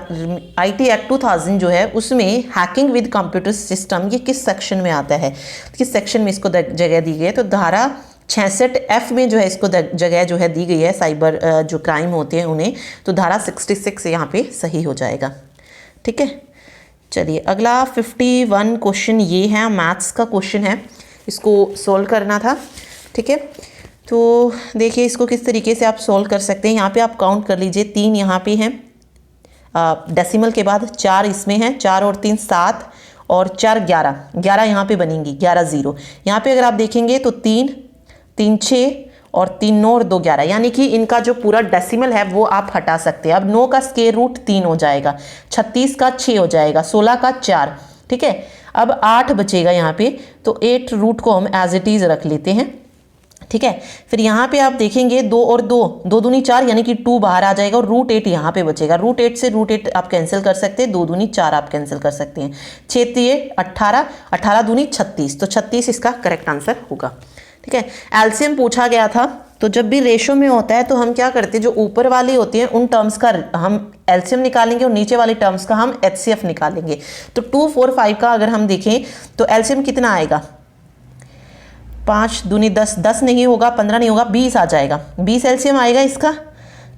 आईटी एक्ट 2000 जो है उसमें हैकिंग विद कंप्यूटर सिस्टम ये किस सेक्शन में आता है, किस सेक्शन में इसको जगह दी गई है? तो धारा 66F में जो है इसको जगह जो है दी गई है, साइबर जो क्राइम होते हैं उन्हें। तो धारा 66 यहाँ पे सही हो जाएगा, ठीक है। चलिए अगला 51 क्वेश्चन ये है, मैथ्स का क्वेश्चन है, इसको सोल्व करना था, ठीक है। तो देखिए इसको किस तरीके से आप सॉल्व कर सकते हैं। यहाँ पे आप काउंट कर लीजिए, 3 यहाँ पे हैं डेसिमल के बाद, 4 इसमें हैं, 4 और 3 7 और 4 11, 11 यहाँ पे बनेंगी, 11 0। यहाँ पे अगर आप देखेंगे तो 3 3 6 और 3 9 और 2 11, यानी कि इनका जो पूरा डेसिमल है वो आप हटा सकते हैं। अब 9 का स्क्वायर रूट 3 हो जाएगा, 36 का 6 हो जाएगा, 16 का 4, ठीक है। अब 8 बचेगा यहाँ पे, तो 8 रूट को हम एज इट इज़ रख लेते हैं, ठीक है। फिर यहाँ पे आप देखेंगे 2 और 2, 2 दूनी 4 यानी कि 2 बाहर आ जाएगा और रूट 8 यहाँ पे बचेगा। रूट 8 से रूट 8 आप कैंसिल कर सकते हैं, 2 दूनी 4 आप कैंसिल कर सकते हैं, 6 3 18, 18 दूनी 36, तो 36 इसका करेक्ट आंसर होगा, ठीक है। एलसीएम पूछा गया था, तो जब भी रेशो में होता है तो हम क्या करते हैं, जो ऊपर वाली होती हैं उन टर्म्स का हम एलसीएम निकालेंगे और नीचे वाले टर्म्स का हम एचसीएफ निकालेंगे। तो 2 4 5 का अगर हम देखें तो एलसीएम कितना आएगा, 5 दूनी 10, 10 नहीं होगा, 15 नहीं होगा, 20 आ जाएगा, 20 एलसीएम आएगा इसका,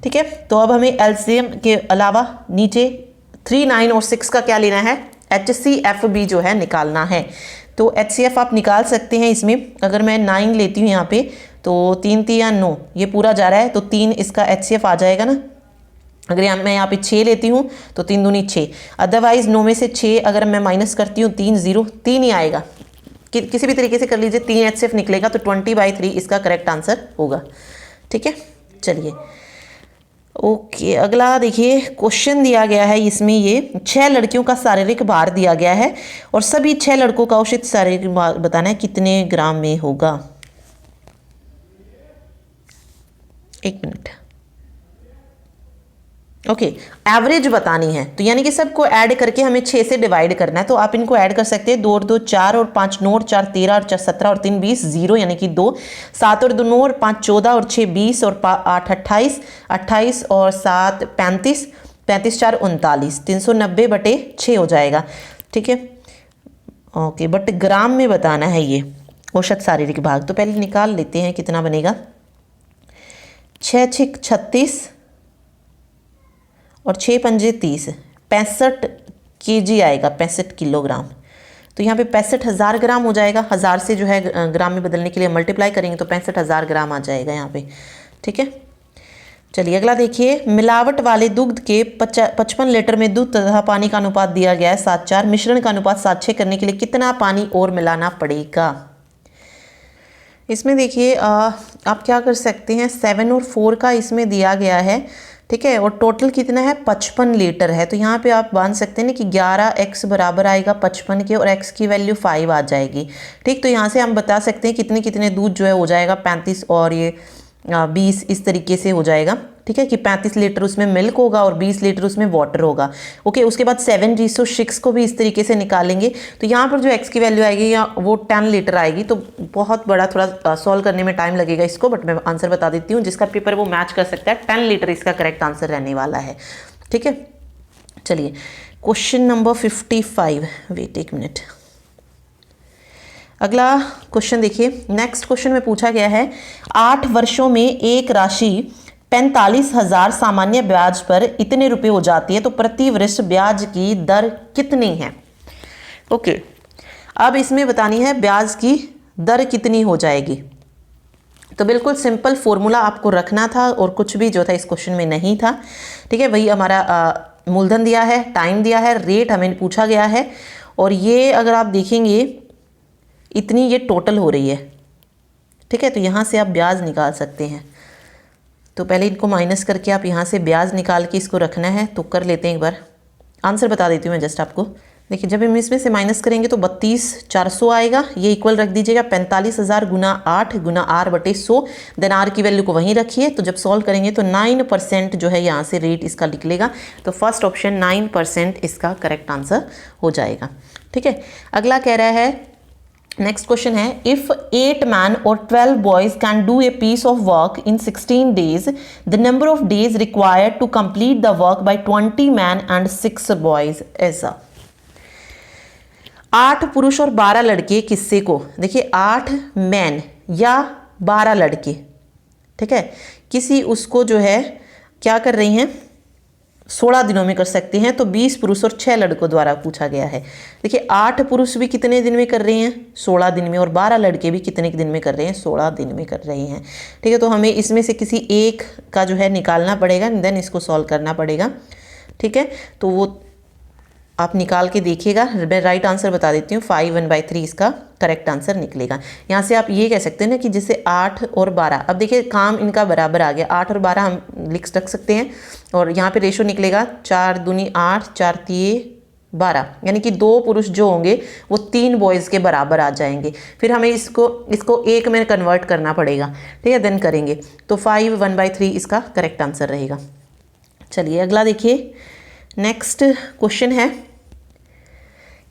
ठीक है। तो अब हमें एलसीएम के अलावा नीचे 3 9 और 6 का क्या लेना है, HCFB जो है निकालना है। तो HCF आप निकाल सकते हैं इसमें। अगर मैं 9 लेती हूँ यहाँ पे तो 3 3 या 9 ये पूरा जा रहा है, तो 3 इसका HCF आ जाएगा ना। अगर मैं यहाँ पे 6 लेती हूँ तो 3 दूनी 6, अदरवाइज 9 में से 6 अगर मैं माइनस करती हूँ 3 0 3 ही आएगा, किसी भी तरीके से कर लीजिए, 3 HCF निकलेगा, तो 20/3 इसका करेक्ट आंसर होगा, ठीक है। चलिए ओके अगला देखिए क्वेश्चन दिया गया है, इसमें ये 6 लड़कियों का शारीरिक भार दिया गया है और सभी 6 लड़कों का उचित शारीरिक भार बताना है कितने ग्राम में होगा। 1 मिनट, ओके एवरेज बतानी है, तो यानी कि सबको ऐड करके हमें 6 से डिवाइड करना है। तो आप इनको ऐड कर सकते हैं, 2 और 2 4 और 5 9 और 4 13 और 4 17 और 3 20 0 यानी कि 2, 7 और 2 9 और 5 14 और 6 20 और 8 28, 28 और 7 35, 35 4 39, 390/6 हो जाएगा, ठीक है। ओके बट ग्राम में बताना है ये औसत शारीरिक भाग, तो पहले निकाल लेते हैं कितना बनेगा। 6 6 36 और 6 पंजे 30, 65 kg आएगा, 65 किलोग्राम। तो यहाँ पे 65,000 ग्राम हो जाएगा, 1000 से जो है ग्राम में बदलने के लिए मल्टीप्लाई करेंगे तो 65,000 ग्राम आ जाएगा यहाँ पे, ठीक है। चलिए अगला देखिए, मिलावट वाले दुग्ध के 55 लीटर में दूध तथा पानी का अनुपात दिया गया है 7:4, मिश्रण का अनुपात 7:6 करने के लिए कितना पानी और मिलाना पड़ेगा। इसमें देखिए आप क्या कर सकते हैं, 7 और 4 का इसमें दिया गया है, ठीक है, और टोटल कितना है 55 लीटर है। तो यहाँ पे आप बांध सकते हैं ना कि 11x बराबर आएगा 55 के और x की वैल्यू 5 आ जाएगी, ठीक। तो यहाँ से हम बता सकते हैं कितने कितने दूध जो है हो जाएगा 35 और ये 20, इस तरीके से हो जाएगा, ठीक है, कि 35 लीटर उसमें मिल्क होगा और 20 लीटर उसमें वाटर होगा। ओके, उसके बाद 7:6 को भी इस तरीके से निकालेंगे। तो यहाँ पर जो x की वैल्यू आएगी या वो 10 लीटर आएगी, तो बहुत बड़ा थोड़ा सॉल्व करने में टाइम लगेगा इसको, बट मैं आंसर बता देती हूँ। जिसका पेपर वो मैच कर सकता है, 10 लीटर इसका करेक्ट आंसर रहने वाला है। ठीक है, चलिए क्वेश्चन नंबर 55, वेट एक मिनट। अगला क्वेश्चन देखिए, नेक्स्ट क्वेश्चन में पूछा गया है 8 वर्षों में एक राशि 45,000 सामान्य ब्याज पर इतने रुपए हो जाती है, तो प्रति वर्ष ब्याज की दर कितनी है। ओके, अब इसमें बतानी है ब्याज की दर कितनी हो जाएगी। तो बिल्कुल सिंपल फॉर्मूला आपको रखना था और कुछ भी जो था इस क्वेश्चन में नहीं था। ठीक है, वही हमारा मूलधन दिया है, टाइम दिया है, रेट हमें पूछा गया है, और ये अगर आप देखेंगे इतनी ये टोटल हो रही है। ठीक है, तो यहाँ से आप ब्याज निकाल सकते हैं। तो पहले इनको माइनस करके आप यहाँ से ब्याज निकाल के इसको रखना है। तो कर लेते हैं एक बार, आंसर बता देती हूँ मैं जस्ट आपको। देखिए, जब हम इसमें से माइनस करेंगे तो 32,400 आएगा। ये इक्वल रख दीजिएगा 45,000 गुना 8 गुना r/100। देन r की वैल्यू को वहीं रखिए। तो जब सॉल्व करेंगे तो 9% जो है यहाँ से रेट इसका निकलेगा। तो फर्स्ट ऑप्शन 9% इसका करेक्ट आंसर हो जाएगा। ठीक है, अगला कह रहा है, नेक्स्ट क्वेश्चन है, इफ 8 मैन और 12 boys can do a piece of work in 16 days, the number of days required to complete the work by 20 man and 6 boys ऐसा। 8 पुरुष और 12 लड़के किससे को, देखिए 8 मैन या 12 लड़के, ठीक है, किसी उसको जो है क्या कर रही हैं, 16 दिनों में कर सकते हैं। तो 20 पुरुष और 6 लड़कों द्वारा पूछा गया है। देखिए 8 पुरुष भी कितने दिन में कर रहे हैं, 16 दिन में, और 12 लड़के भी कितने दिन में कर रहे हैं, 16 दिन में कर रहे हैं। ठीक है, तो हमें इसमें से किसी एक का जो है निकालना पड़ेगा, देन इसको सॉल्व करना पड़ेगा। ठीक है, तो वो आप निकाल के देखिएगा। मैं राइट आंसर बता देती हूँ, 5/3 इसका करेक्ट आंसर निकलेगा। यहाँ से आप ये कह सकते हैं ना कि जैसे 8 और 12, अब देखिए काम इनका बराबर आ गया, 8 और 12 हम रख सकते हैं, और यहाँ पे रेशो निकलेगा 4 दूनी 8, 4 तिये 12, यानी कि 2 पुरुष जो होंगे वो 3 बॉयज़ के बराबर आ जाएंगे। फिर हमें इसको एक में कन्वर्ट करना पड़ेगा। ठीक है, देन करेंगे तो 5/3 इसका करेक्ट आंसर रहेगा। चलिए अगला देखिए, नेक्स्ट क्वेश्चन है,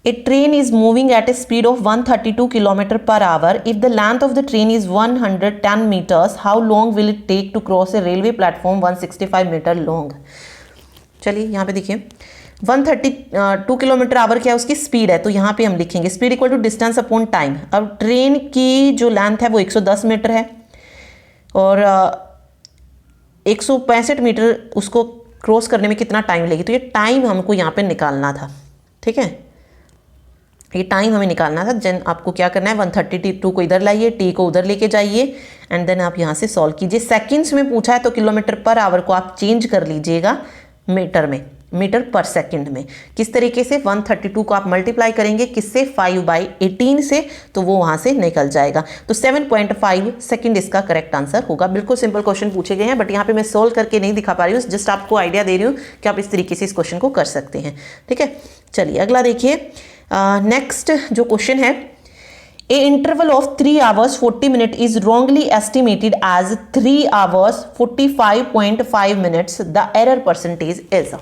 A train is moving at a speed of 132 km per hour. If the length of the train is 110 meters, how long will it take to cross a railway platform 165 meter long? चलिए यहाँ पे देखिए 132 kilometre our क्या है, उसकी speed है। तो यहाँ पे हम लिखेंगे speed equal to distance upon time. अब ट्रेन की जो लेंथ है वो 110 मीटर है, और 165 मीटर उसको क्रॉस करने में कितना टाइम लगेगी। तो ये टाइम हमको यहाँ पे निकालना था। ठीक है, ये टाइम हमें निकालना था। जन आपको क्या करना है, 132 को इधर लाइए, टी को उधर लेके जाइए, एंड देन आप यहाँ से सॉल्व कीजिए। सेकंड्स में पूछा है तो किलोमीटर पर आवर को आप चेंज कर लीजिएगा मीटर में, मीटर पर सेकंड में। किस तरीके से, 132 को आप मल्टीप्लाई करेंगे किससे, 5/18 से, तो वो वहाँ से निकल जाएगा। तो 7.5 सेकंड इसका करेक्ट आंसर होगा। बिल्कुल सिंपल क्वेश्चन पूछे गए हैं, बट यहाँ पे मैं सोल्व करके नहीं दिखा पा रही हूँ, जस्ट आपको आइडिया दे रही हूँ कि आप इस तरीके से इस क्वेश्चन को कर सकते हैं। ठीक है, चलिए अगला देखिए, नेक्स्ट जो क्वेश्चन है, a interval of 3 hours 40 minutes is wrongly estimated as 3 hours 45.5 minutes, the error percentage is.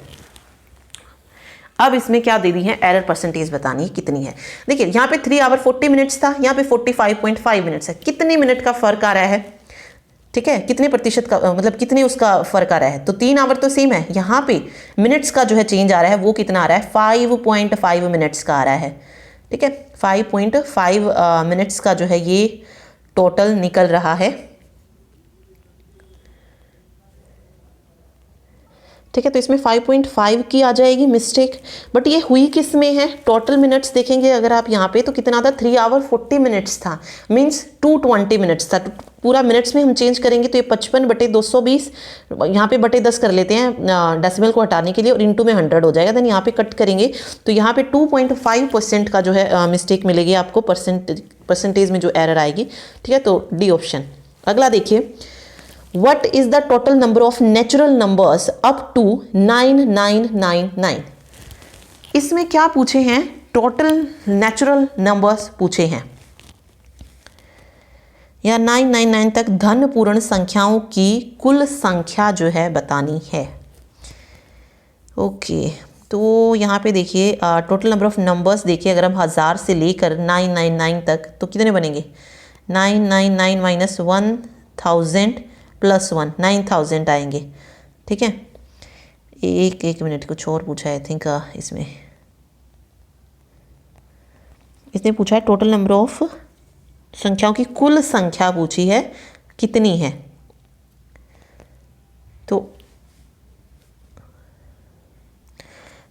अब इसमें क्या दे दी है, एरर परसेंटेज बतानी है कितनी है। देखिए यहाँ पे 3 hour 40 minutes था, यहाँ पे 45.5 minutes है। कितने मिनट का फर्क आ रहा है, ठीक है, कितने प्रतिशत का, मतलब कितने उसका फर्क आ रहा है। तो 3 आवर तो सेम है, यहाँ पे मिनट्स का जो है चेंज आ रहा है, वो कितना आ रहा है, 5.5 मिनट्स का आ रहा है। ठीक है, 5.5 मिनट्स का जो है ये टोटल निकल रहा है। ठीक है, तो इसमें 5.5 की आ जाएगी मिस्टेक, बट ये हुई किस में है, टोटल मिनट्स देखेंगे अगर आप यहाँ पे तो कितना था, 3 hour 40 minutes था, मीन्स 220 मिनट्स था। पूरा मिनट्स में हम चेंज करेंगे तो ये 55/220, यहाँ पे बटे 10 कर लेते हैं डेसिमल को हटाने के लिए, और इंटू में 100 हो जाएगा। देन यहाँ पे कट करेंगे तो यहाँ पे 2.5% का जो है मिस्टेक मिलेगी आपको, परसेंटेज में जो एरर आएगी। ठीक है, तो डी ऑप्शन। अगला देखिए, What is the total number of natural numbers up to 9999? इसमें क्या पूछे हैं, टोटल नेचुरल नंबर्स पूछे हैं। या 999 तक धन पूर्ण संख्याओं की कुल संख्या जो है बतानी है। ओके, तो यहाँ पे देखिए टोटल नंबर ऑफ नंबर्स देखिए, अगर हम 1000 से लेकर 999 तक तो कितने बनेंगे? 999 माइनस 1000 प्लस 1, 9000 आएंगे। ठीक है, एक मिनट, कुछ और पूछा है आई थिंक इसने पूछा है टोटल नंबर ऑफ संख्याओं की कुल संख्या पूछी है कितनी है।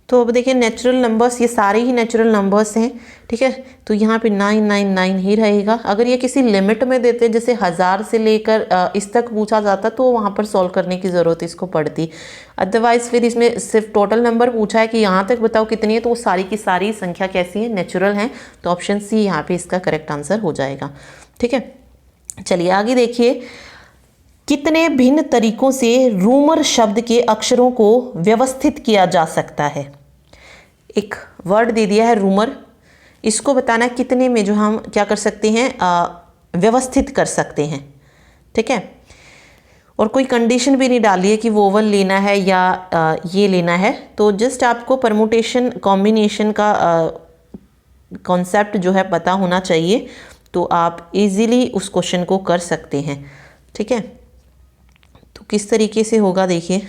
तो अब देखिए नेचुरल नंबर्स, ये सारे ही नेचुरल नंबर्स हैं। ठीक है, तो यहाँ पे 999 ही रहेगा। अगर ये किसी लिमिट में देते, जैसे 1000 से लेकर इस तक पूछा जाता, तो वहाँ पर सॉल्व करने की ज़रूरत इसको पड़ती। अदरवाइज फिर इसमें सिर्फ टोटल नंबर पूछा है कि यहाँ तक बताओ कितनी है, तो वो सारी की सारी संख्या कैसी है? नेचुरल है। तो ऑप्शन सी यहाँ पे इसका करेक्ट आंसर हो जाएगा। ठीक है, चलिए आगे देखिए, कितने भिन्न तरीकों से रूमर शब्द के अक्षरों को व्यवस्थित किया जा सकता है? एक वर्ड दे दिया है रूमर, इसको बताना है कितने में जो हम क्या कर सकते हैं, व्यवस्थित कर सकते हैं। ठीक है, और कोई कंडीशन भी नहीं डाली है कि वोवल लेना है या ये लेना है। तो जस्ट आपको परमुटेशन कॉम्बिनेशन का कॉन्सेप्ट जो है पता होना चाहिए, तो आप इजीली उस क्वेश्चन को कर सकते हैं। ठीक है, तो किस तरीके से होगा देखिए,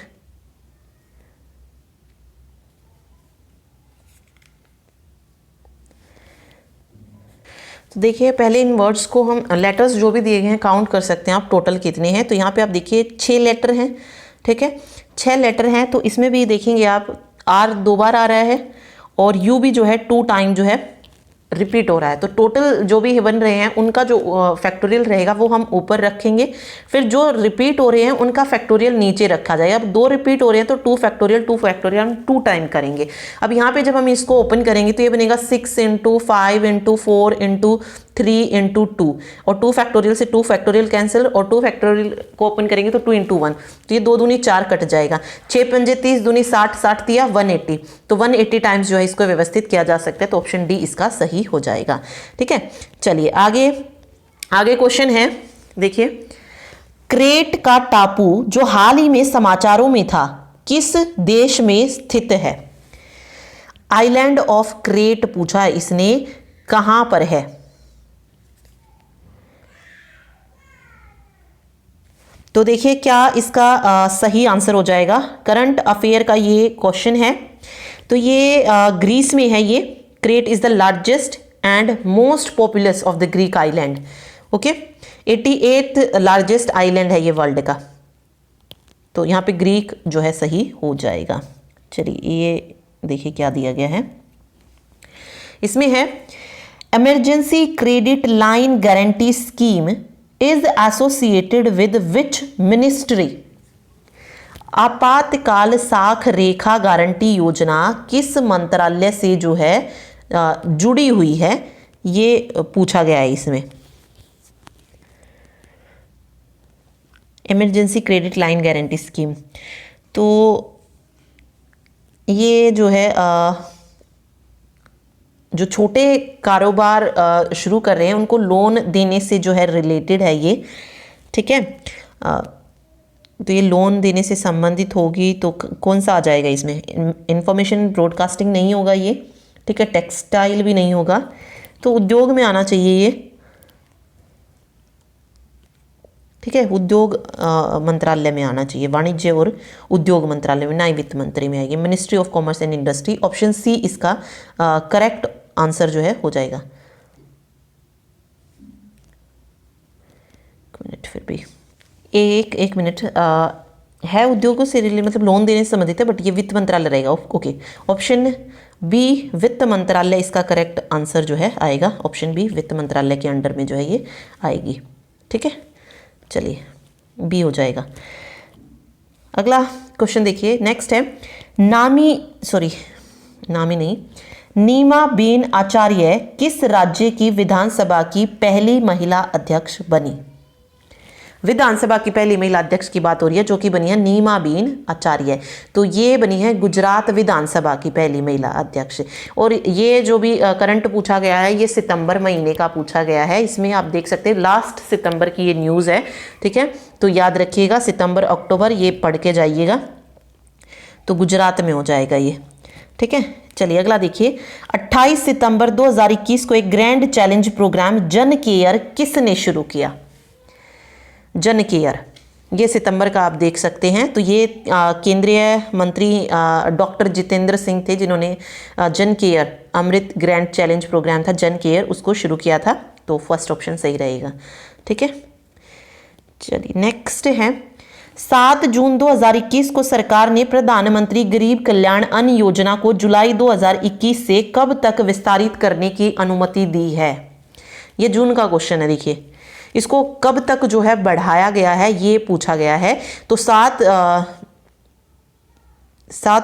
तो देखिए पहले इन वर्ड्स को हम लेटर्स जो भी दिए गए हैं काउंट कर सकते हैं आप, टोटल कितने हैं। तो यहाँ पे आप देखिए 6 लेटर हैं। ठीक है, 6 लेटर हैं, तो इसमें भी देखेंगे आप आर 2 बार आ रहा है और यू भी जो है 2 टाइम जो है रिपीट हो रहा है। तो टोटल जो भी बन रहे हैं उनका जो फैक्टोरियल रहेगा वो हम ऊपर रखेंगे, फिर जो रिपीट हो रहे हैं उनका फैक्टोरियल नीचे रखा जाएगा। अब 2 रिपीट हो रहे हैं तो 2 फैक्टोरियल हम 2 टाइम करेंगे। अब यहाँ पे जब हम इसको ओपन करेंगे तो ये बनेगा 6 × 5 × 4 × 3 × 2, और 2 फैक्टोरियल से 2 फैक्टोरियल कैंसिल, और 2 फैक्टोरियल को ओपन करेंगे तो 2 × 1, तो ये 2 दूनी 4 कट जाएगा। 6 पंजे 30, दूनी 60, 60 दिया 180, तो 180 टाइम्स जो है इसको व्यवस्थित किया जा सकता है। तो ऑप्शन डी इसका सही हो जाएगा। ठीक है, चलिए आगे क्वेश्चन है, देखिए क्रेट का टापू जो हाल ही में समाचारों में था किस देश में स्थित है? आइलैंड ऑफ क्रेट पूछा है इसने, कहां पर है? तो देखिए क्या इसका सही आंसर हो जाएगा। करंट अफेयर का ये क्वेश्चन है, तो ये ग्रीस में है। ये crate is the largest and most populous of the Greek island. Okay, 88th largest island है ये वर्ल्ड का। तो यहाँ पे ग्रीक जो है सही हो जाएगा। चलिए ये देखिए क्या दिया गया है, इसमें है emergency credit line guarantee scheme is associated with which ministry? आपातकाल साख रेखा गारंटी योजना किस मंत्रालय से जो है जुड़ी हुई है, ये पूछा गया है इसमें। Emergency credit line guarantee scheme, तो ये जो है जो छोटे कारोबार शुरू कर रहे हैं उनको लोन देने से जो है रिलेटेड है ये। ठीक है, तो ये लोन देने से संबंधित होगी, तो कौन सा आ जाएगा इसमें? इंफॉर्मेशन ब्रॉडकास्टिंग नहीं होगा ये। ठीक है, टेक्सटाइल भी नहीं होगा, तो उद्योग में आना चाहिए ये। ठीक है, उद्योग मंत्रालय में आना चाहिए, वाणिज्य और उद्योग मंत्रालय में, ना ही वित्त मंत्री में आएगी। Ministry of commerce and industry, option C इसका करेक्ट आंसर जो है हो जाएगा। मिनट फिर भी एक मिनट है उद्योगों से रिलेटेड, मतलब लोन देने से संबंधित है, बट ये वित्त मंत्रालय रहेगा। ओके, ऑप्शन बी वित्त मंत्रालय इसका करेक्ट आंसर जो है आएगा। ऑप्शन बी वित्त मंत्रालय के अंडर में जो है ये आएगी। ठीक है, चलिए बी हो जाएगा। अगला क्वेश्चन देखिए, नेक्स्ट है नीमाबेन आचार्य किस राज्य की विधानसभा की पहली महिला अध्यक्ष बनी? विधानसभा की पहली महिला अध्यक्ष की बात हो रही है, जो कि बनी है नीमाबेन आचार्य। तो ये बनी है गुजरात विधानसभा की पहली महिला अध्यक्ष। और ये जो भी करंट पूछा गया है ये सितंबर महीने का पूछा गया है। इसमें आप देख सकते हैं लास्ट सितंबर की ये न्यूज़ है, ठीक है। तो याद रखिएगा सितंबर अक्टूबर ये पढ़ के जाइएगा, तो गुजरात में हो जाएगा ये, ठीक है। चलिए अगला देखिए, 28 सितंबर 2021 को एक ग्रैंड चैलेंज प्रोग्राम जन केयर किसने शुरू किया? जन केयर, ये सितंबर का आप देख सकते हैं। तो ये केंद्रीय मंत्री डॉक्टर जितेंद्र सिंह थे जिन्होंने जन केयर अमृत ग्रैंड चैलेंज प्रोग्राम था जन केयर, उसको शुरू किया था। तो फर्स्ट ऑप्शन सही रहेगा, ठीक है। चलिए नेक्स्ट है, 7 जून 2021 को सरकार ने प्रधानमंत्री गरीब कल्याण अन्न योजना को जुलाई 2021 से कब तक विस्तारित करने की अनुमति दी है? ये जून का क्वेश्चन है, देखिए इसको कब तक जो है बढ़ाया गया है ये पूछा गया है। तो 7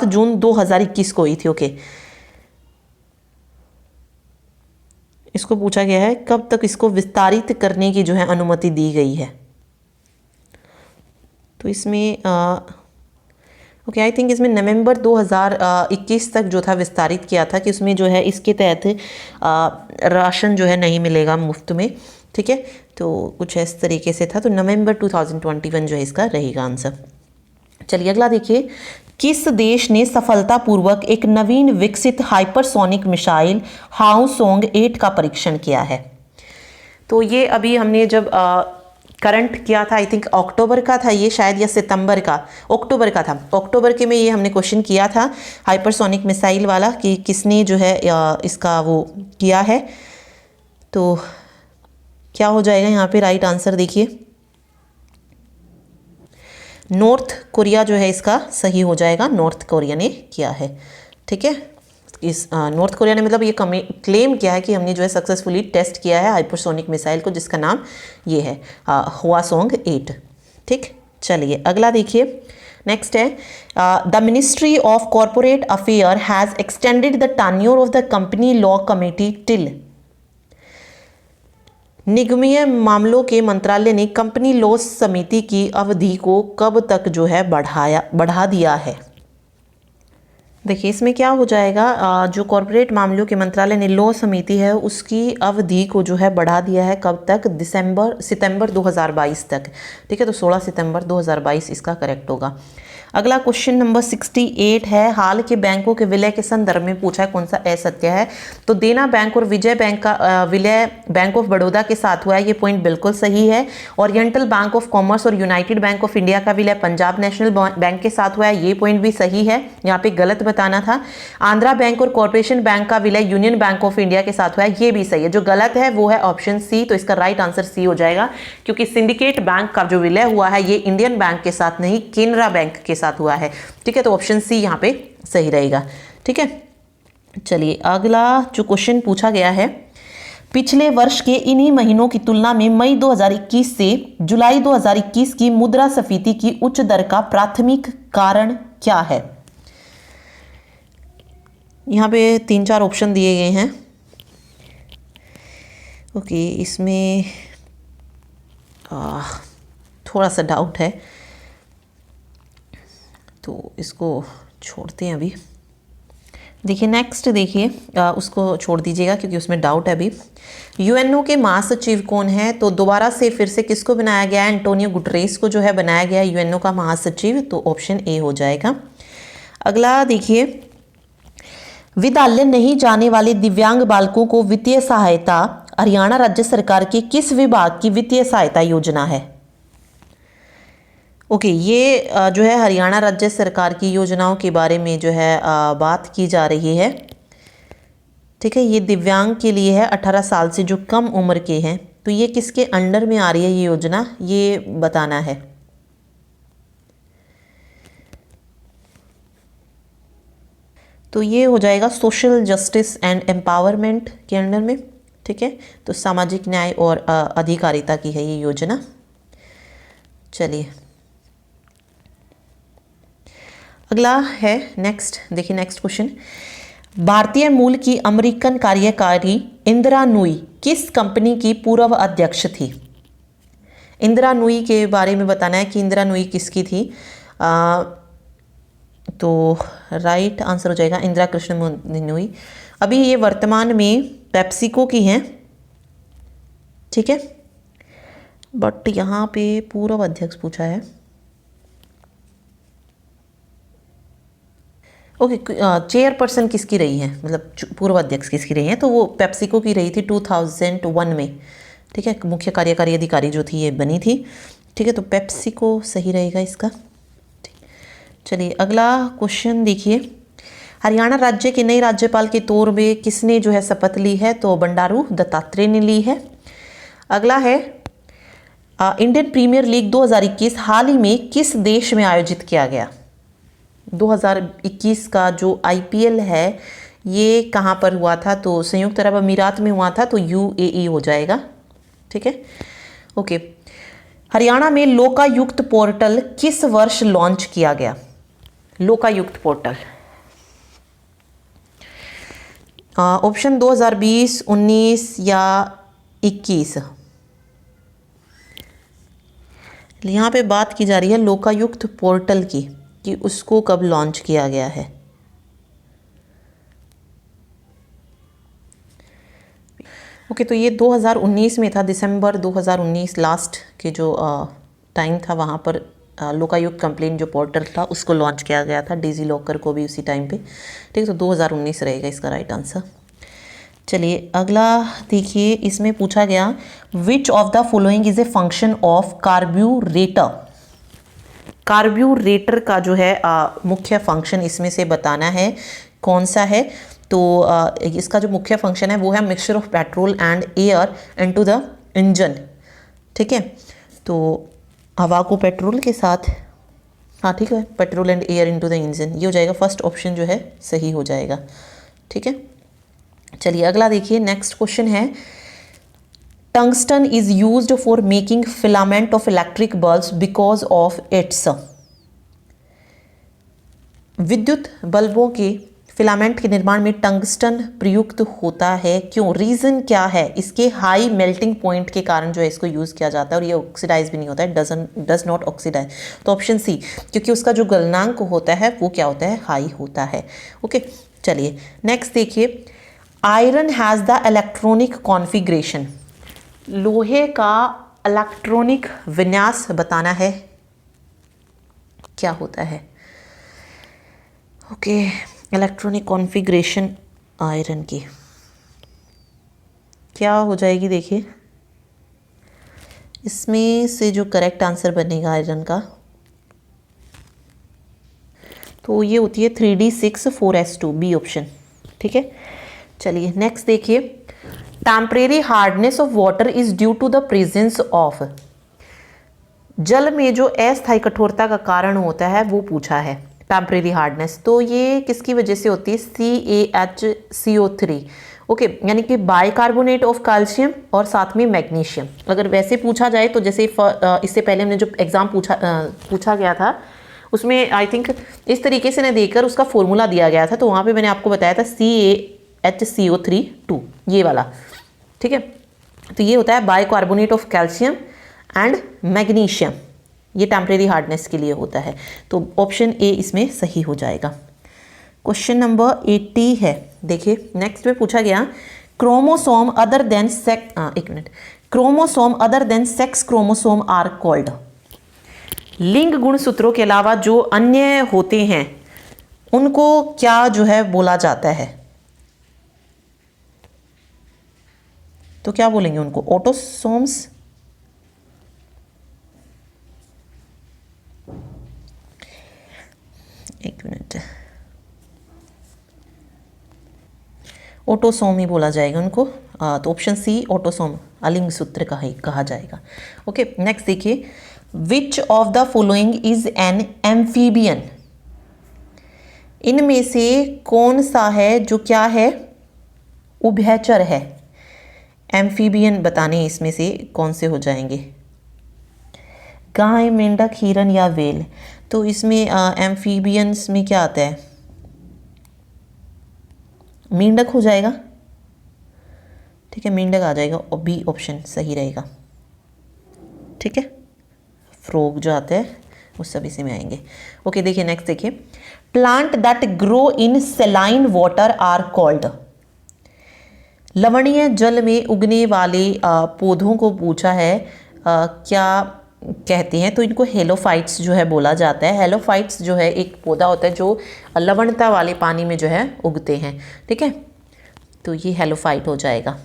जून 2021 को हुई थी, ओके। इसको पूछा गया है कब तक इसको विस्तारित करने की जो है अनुमति दी गई है। तो इसमें ओके आई थिंक इसमें नवंबर 2021 तक जो था विस्तारित किया था कि उसमें जो है इसके तहत राशन जो है नहीं मिलेगा मुफ्त में, ठीक है। तो कुछ इस तरीके से था। तो नवंबर 2021 जो है इसका रहेगा आंसर। चलिए अगला देखिए, किस देश ने सफलतापूर्वक एक नवीन विकसित हाइपरसोनिक मिसाइल हाओसोंग 8 का परीक्षण किया है? तो ये अभी हमने जब करंट किया था, आई थिंक अक्टूबर का था ये शायद, या सितंबर का, अक्टूबर का था। अक्टूबर के में ये हमने क्वेश्चन किया था हाइपरसोनिक मिसाइल वाला कि किसने जो है इसका वो किया है। तो क्या हो जाएगा यहाँ पे राइट आंसर? देखिए नॉर्थ कोरिया जो है इसका सही हो जाएगा, नॉर्थ कोरिया ने किया है, ठीक है। इस नॉर्थ कोरिया ने मतलब ये क्लेम किया है कि हमने जो है सक्सेसफुली टेस्ट किया है हाइपरसोनिक मिसाइल को, जिसका नाम ये है हवासोंग 8, ठीक। चलिए अगला देखिए, नेक्स्ट है, the ministry of corporate affair has extended the tenure of the company law committee till. निगमीय मामलों के मंत्रालय ने कंपनी लॉ समिति की अवधि को कब तक जो है बढ़ा दिया है? देखिए इसमें क्या हो जाएगा, जो कॉरपोरेट मामलों के मंत्रालय ने लॉ समिति है उसकी अवधि को जो है बढ़ा दिया है कब तक? सितंबर 2022 तक, ठीक है। तो 16 सितंबर 2022 इसका करेक्ट होगा। अगला क्वेश्चन नंबर 68 है, हाल के बैंकों के विलय के संदर्भ में पूछा है कौन सा असत्य है? तो देना बैंक और विजय बैंक का विलय बैंक ऑफ बड़ौदा के साथ हुआ है, ये पॉइंट बिल्कुल सही है। ओरिएंटल बैंक ऑफ कॉमर्स और यूनाइटेड बैंक ऑफ इंडिया का विलय पंजाब नेशनल बैंक के साथ हुआ है, ये पॉइंट भी सही है, यहाँ पे गलत बताना था। आंध्रा बैंक और कॉर्पोरेशन बैंक का विलय यूनियन बैंक ऑफ इंडिया के साथ हुआ है, ये भी सही है। जो गलत है वो है ऑप्शन सी, तो इसका राइट आंसर सी हो जाएगा, क्योंकि सिंडिकेट बैंक का जो विलय हुआ है ये इंडियन बैंक के साथ नहीं केनरा बैंक के साथ हुआ है, ठीक है। तो ऑप्शन सी यहाँ पे सही रहेगा, ठीक है। चलिए अगला जो क्वेश्चन पूछा गया है, पिछले वर्ष के इन्हीं महीनों की तुलना में मई 2021 से जुलाई 2021 की मुद्रास्फीति की उच्च दर का प्राथमिक कारण क्या है? यहाँ पे 3-4 ऑप्शन दिए गए हैं, ओके। इसमें थोड़ा सा डाउट है तो इसको छोड़ते हैं अभी। देखिए नेक्स्ट देखिए, उसको छोड़ दीजिएगा क्योंकि उसमें डाउट है अभी। यूएनओ के महासचिव कौन है? तो दोबारा से फिर से किसको बनाया गया है? एंटोनियो गुटरेस को जो है बनाया गया है यूएनओ का महासचिव, तो ऑप्शन ए हो जाएगा। अगला देखिए, विद्यालय नहीं जाने वाले दिव्यांग बालकों को वित्तीय सहायता हरियाणा राज्य सरकार के किस विभाग की वित्तीय सहायता योजना है? ओके, ये जो है हरियाणा राज्य सरकार की योजनाओं के बारे में जो है बात की जा रही है, ठीक है। ये दिव्यांग के लिए है 18 साल से जो कम उम्र के हैं। तो ये किसके अंडर में आ रही है ये योजना, ये बताना है। तो ये हो जाएगा सोशल जस्टिस एंड एम्पावरमेंट के अंडर में, ठीक है। तो सामाजिक न्याय और अधिकारिता की है ये योजना। चलिए अगला है नेक्स्ट, देखिए नेक्स्ट क्वेश्चन, भारतीय मूल की अमेरिकन कार्यकारी इंदिरा नूई किस कंपनी की पूर्व अध्यक्ष थी? इंदिरा नूई के बारे में बताना है कि इंदिरा नूई किसकी थी। तो राइट आंसर हो जाएगा इंदिरा कृष्ण नूई। अभी ये वर्तमान में पेप्सिको की हैं, ठीक है, बट यहाँ पे पूर्व अध्यक्ष पूछा है। ओके, चेयरपर्सन किसकी रही है, मतलब पूर्व अध्यक्ष किसकी रही है, तो वो पेप्सिको की रही थी 2001 में, ठीक है। मुख्य कार्यकारी अधिकारी जो थी ये बनी थी, ठीक है। तो पेप्सिको सही रहेगा इसका। चलिए अगला क्वेश्चन देखिए। हरियाणा राज्य के नए राज्यपाल के तौर में किसने जो है शपथ ली है, तो बंडारू दत्तात्रेय ने ली है। अगला है इंडियन प्रीमियर लीग 2021 हाल ही में किस देश में आयोजित किया गया। 2021 का जो आईपीएल है ये कहाँ पर हुआ था, तो संयुक्त अरब अमीरात में हुआ था, तो यूएई हो जाएगा, ठीक है। ओके, हरियाणा में लोकायुक्त पोर्टल किस वर्ष लॉन्च किया गया। लोकायुक्त पोर्टल ऑप्शन 2020, 19 या 21। यहाँ पे बात की जा रही है लोकायुक्त पोर्टल की कि उसको कब लॉन्च किया गया है। ओके, तो ये 2019 में था, दिसंबर 2019 लास्ट के जो टाइम था वहाँ पर लोकायुक्त कंप्लेंट जो पोर्टल था उसको लॉन्च किया गया था, डिजी लॉकर को भी उसी टाइम पे, ठीक है। तो 2019 रहेगा इसका राइट आंसर। चलिए अगला देखिए, इसमें पूछा गया विच of the following is a function of carburettor. Carburettor का जो है मुख्य फंक्शन इसमें से बताना है कौन सा है। तो इसका जो मुख्य फंक्शन है वो है mixture of petrol and air into the engine, ठीक है। तो हवा को पेट्रोल के साथ, हाँ ठीक है, petrol and air into the engine, ये हो जाएगा फर्स्ट ऑप्शन जो है सही हो जाएगा, ठीक है। चलिए अगला देखिए, नेक्स्ट क्वेश्चन है tungsten is used for making filament of electric bulbs because of its. विद्युत बल्बों के फिलामेंट के निर्माण में टंगस्टन प्रयुक्त होता है, क्यों, रीजन क्या है। इसके हाई मेल्टिंग पॉइंट के कारण जो है इसको यूज किया जाता है और ये ऑक्सीडाइज भी नहीं होता है, डज नॉट ऑक्सीडाइज। तो ऑप्शन सी, क्योंकि उसका जो गलनांक होता है वो क्या होता है, हाई होता है। ओके, चलिए नेक्स्ट देखिए, iron has the electronic configuration. लोहे का इलेक्ट्रॉनिक विन्यास बताना है, क्या होता है। ओके, इलेक्ट्रॉनिक कॉन्फ़िगरेशन आयरन की क्या हो जाएगी, देखिए इसमें से जो करेक्ट आंसर बनेगा आयरन का, तो ये होती है 3d6 4s2, बी ऑप्शन, ठीक है। चलिए नेक्स्ट देखिए, temporary hardness of water is due to the presence of. जल में जो अस्थायी कठोरता का कारण होता है वो पूछा है, टेम्परेरी हार्डनेस, तो ये किसकी वजह से होती है, CaHCO3, ओके, यानी कि बाइकार्बोनेट ऑफ कैल्शियम और साथ में मैग्नीशियम। अगर वैसे पूछा जाए तो जैसे इससे पहले हमने जो एग्जाम पूछा गया था उसमें आई थिंक इस तरीके से न देकर उसका फॉर्मूला दिया गया था, तो वहाँ पे मैंने आपको बताया था CaHCO3 2, ये वाला, ठीक है। तो ये होता है bicarbonate of calcium and magnesium, ये टेम्परेरी हार्डनेस के लिए होता है, तो ऑप्शन ए इसमें सही हो जाएगा। क्वेश्चन नंबर 80 है, देखिए नेक्स्ट में पूछा गया chromosome other than chromosome other than sex chromosome are called. लिंग गुणसूत्रों के अलावा जो अन्य होते हैं उनको क्या जो है बोला जाता है, तो क्या बोलेंगे उनको, ऑटोसोम्स, एक मिनट, ऑटोसोम ही बोला जाएगा उनको, तो ऑप्शन सी ऑटोसोम अलिंग सूत्र कहा जाएगा। ओके, नेक्स्ट देखिए, विच of the following is an amphibian. इनमें से कौन सा है जो क्या है, उभयचर है। एम्फीबियन बताने इसमें से कौन से हो जाएंगे, गाय, मेंढक, हिरन या व्हेल। तो इसमें एम्फीबियंस में क्या आता है, मेंढक हो जाएगा, ठीक है, मेंढक आ जाएगा और बी ऑप्शन सही रहेगा। ठीक है, फ्रॉग जो आते हैं वो सब इसी में आएंगे। ओके, देखिए नेक्स्ट देखिए, plant that grow in saline water are called. लवणीय जल में उगने वाले पौधों को पूछा है क्या कहते हैं, तो इनको हेलोफाइट्स जो है बोला जाता है। हेलोफाइट्स जो है एक पौधा होता है जो लवणता वाले पानी में जो है उगते हैं, ठीक है, तो ये हेलोफाइट हो जाएगा।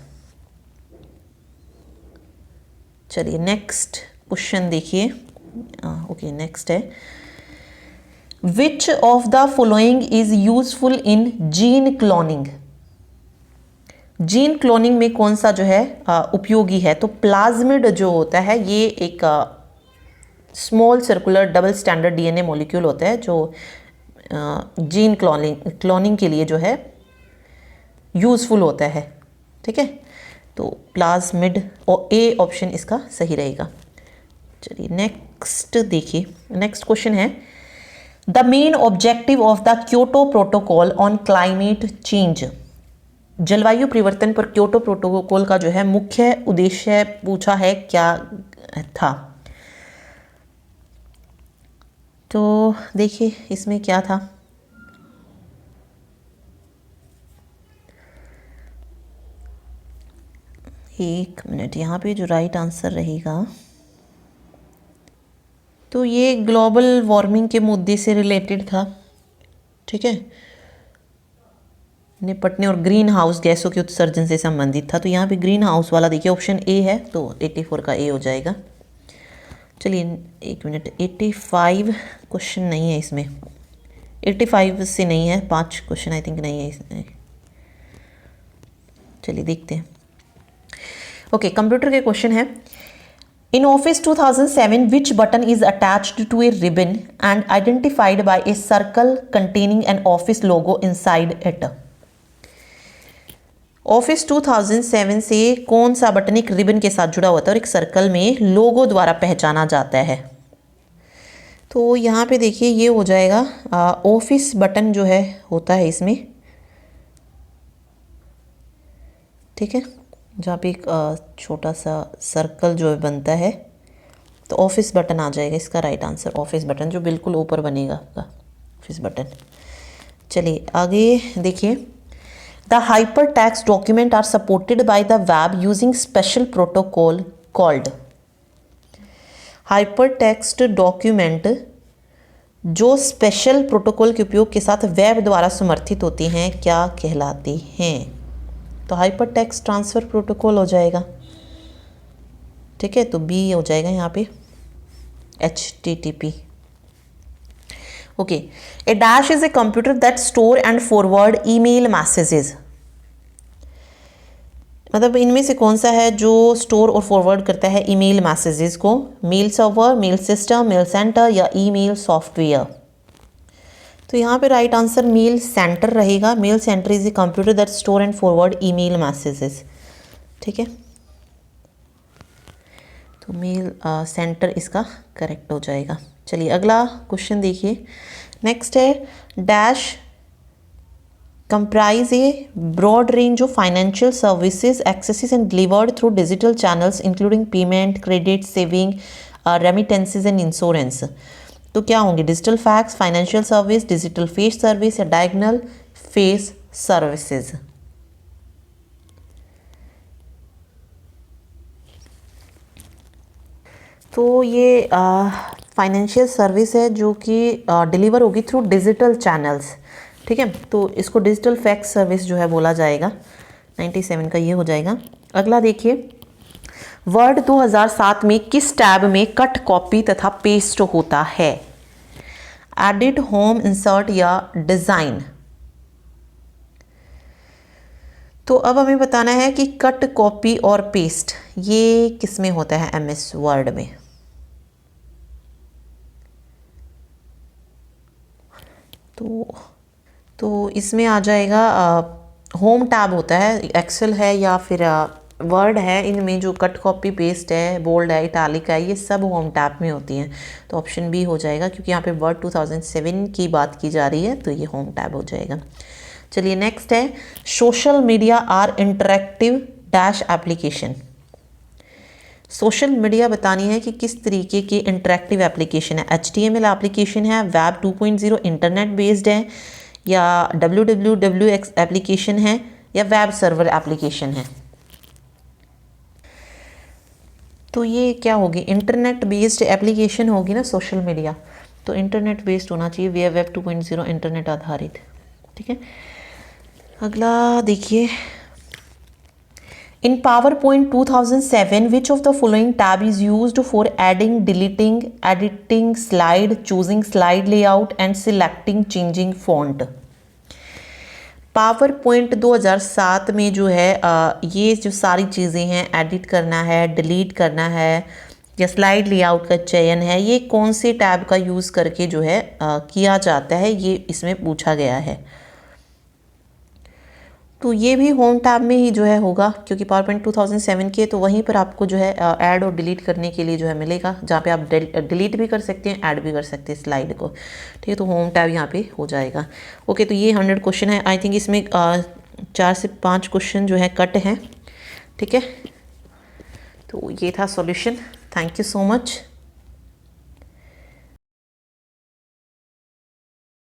चलिए नेक्स्ट क्वेश्चन देखिए। ओके, नेक्स्ट है, विच of the following is useful in gene cloning. Gene cloning में कौन सा जो है उपयोगी है, तो प्लाज्मिड जो होता है ये एक small circular double standard DNA molecule होता है जो जीन क्लोनिंग के लिए जो है यूजफुल होता है, ठीक है, तो प्लाज्मिड और ए ऑप्शन इसका सही रहेगा। चलिए नेक्स्ट देखिए, नेक्स्ट क्वेश्चन है, the main objective of the Kyoto protocol on climate change. जलवायु परिवर्तन पर क्योटो प्रोटोकॉल का जो है मुख्य उद्देश्य पूछा है क्या था, तो देखिए इसमें क्या था, एक मिनट, यहाँ पे जो राइट आंसर रहेगा, तो ये ग्लोबल वार्मिंग के मुद्दे से रिलेटेड था, ठीक है, निपटने और ग्रीन हाउस गैसों के उत्सर्जन से संबंधित था। तो यहाँ पे ग्रीन हाउस वाला देखिए ऑप्शन ए है, तो 84 का ए हो जाएगा। चलिए एक मिनट, 85 क्वेश्चन नहीं है इसमें, 85 से नहीं है, 5 क्वेश्चन आई थिंक नहीं है इसमें। चलिए देखते हैं। ओके, कंप्यूटर के क्वेश्चन है, in office 2007 which button is attached to a ribbon and identified by a circle containing an office logo inside it. Office 2007 से कौन सा बटन एक रिबन के साथ जुड़ा हुआ था और एक सर्कल में लोगो द्वारा पहचाना जाता है, तो यहाँ पे देखिए ये हो जाएगा ऑफिस बटन जो है होता है इसमें, ठीक है, जहाँ पे एक छोटा सा सर्कल जो है बनता है, तो ऑफिस बटन आ जाएगा इसका राइट आंसर, ऑफिस बटन जो बिल्कुल ऊपर बनेगा आपका ऑफिस बटन। चलिए आगे देखिए, the hypertext document are supported by the web using special protocol called. Hypertext document जो स्पेशल प्रोटोकॉल के उपयोग के साथ वेब द्वारा समर्थित होते हैं क्या कहलाते हैं, तो हाइपर टेक्स्ट ट्रांसफ़र प्रोटोकॉल हो जाएगा, ठीक है, तो बी हो जाएगा यहाँ पे HTTP। Okay, A dash is a computer that store and forward email messages. मतलब इनमें से कौन सा है जो स्टोर और फॉरवर्ड करता है ईमेल मैसेजेस को, mail server, mail system, mail centre या ईमेल सॉफ्टवेयर, तो यहाँ पे राइट आंसर मेल सेंटर रहेगा। Mail centre is a computer that store and forward email messages, ठीक है, तो मेल सेंटर इसका करेक्ट हो जाएगा। चलिए अगला क्वेश्चन देखिए, नेक्स्ट है, dash comprise a broad range of financial services accesses and delivered through digital channels including payment, credit, saving, remittances and insurance। तो क्या होंगे, digital fax, financial service, digital face service या डायगोनल फेस सर्विसेज। तो ये financial service है जो कि deliver होगी थ्रू डिजिटल चैनल्स, ठीक है, तो इसको डिजिटल फैक्स सर्विस जो है बोला जाएगा। 97 का ये हो जाएगा। अगला देखिए, वर्ड 2007 में किस टैब में कट, कॉपी तथा पेस्ट होता है, एडिट, होम, इंसर्ट या डिज़ाइन। तो अब हमें बताना है कि कट, कॉपी और पेस्ट ये किस में होता है MS वर्ड में, तो इसमें आ जाएगा होम टैब होता है, एक्सेल है या फिर वर्ड है, इनमें जो कट, कॉपी, पेस्ट है, बोल्ड है, इटैलिक है, ये सब होम टैब में होती हैं, तो ऑप्शन बी हो जाएगा क्योंकि यहाँ पे वर्ड 2007 की बात की जा रही है, तो ये होम टैब हो जाएगा। चलिए नेक्स्ट है, social media are interactive dash application. Social media बतानी है कि किस तरीके की इंटरेक्टिव एप्लीकेशन है, HTML एप्लीकेशन है, वेब 2.0 इंटरनेट बेस्ड है, या WWWX एप्लीकेशन है, या वेब सर्वर एप्लीकेशन है। तो ये क्या होगी, इंटरनेट बेस्ड एप्लीकेशन होगी ना सोशल मीडिया, तो इंटरनेट बेस्ड होना चाहिए, वेब 2.0 इंटरनेट आधारित। ठीक है, अगला देखिए, In PowerPoint 2007, which of the following tab is used for adding, deleting, editing slide, choosing slide layout and selecting changing font? Power point 2007 में जो है ये जो सारी चीज़ें हैं, एडिट करना है, डिलीट करना है, या स्लाइड लेआउट का चयन है, ये कौन से टैब का यूज़ करके जो है किया जाता है, ये इसमें पूछा गया है। तो ये भी होम टैब में ही जो है होगा, क्योंकि पावर पॉइंट 2007 की है, तो वहीं पर आपको जो है ऐड और डिलीट करने के लिए जो है मिलेगा, जहाँ पे आप डिलीट भी कर सकते हैं, ऐड भी कर सकते हैं स्लाइड को। ठीक है, तो होम टैब यहाँ पे हो जाएगा। ओके, तो ये 100 क्वेश्चन है। आई थिंक इसमें 4 से 5 क्वेश्चन जो है कट हैं। ठीक है, तो ये था solution. Thank you so much.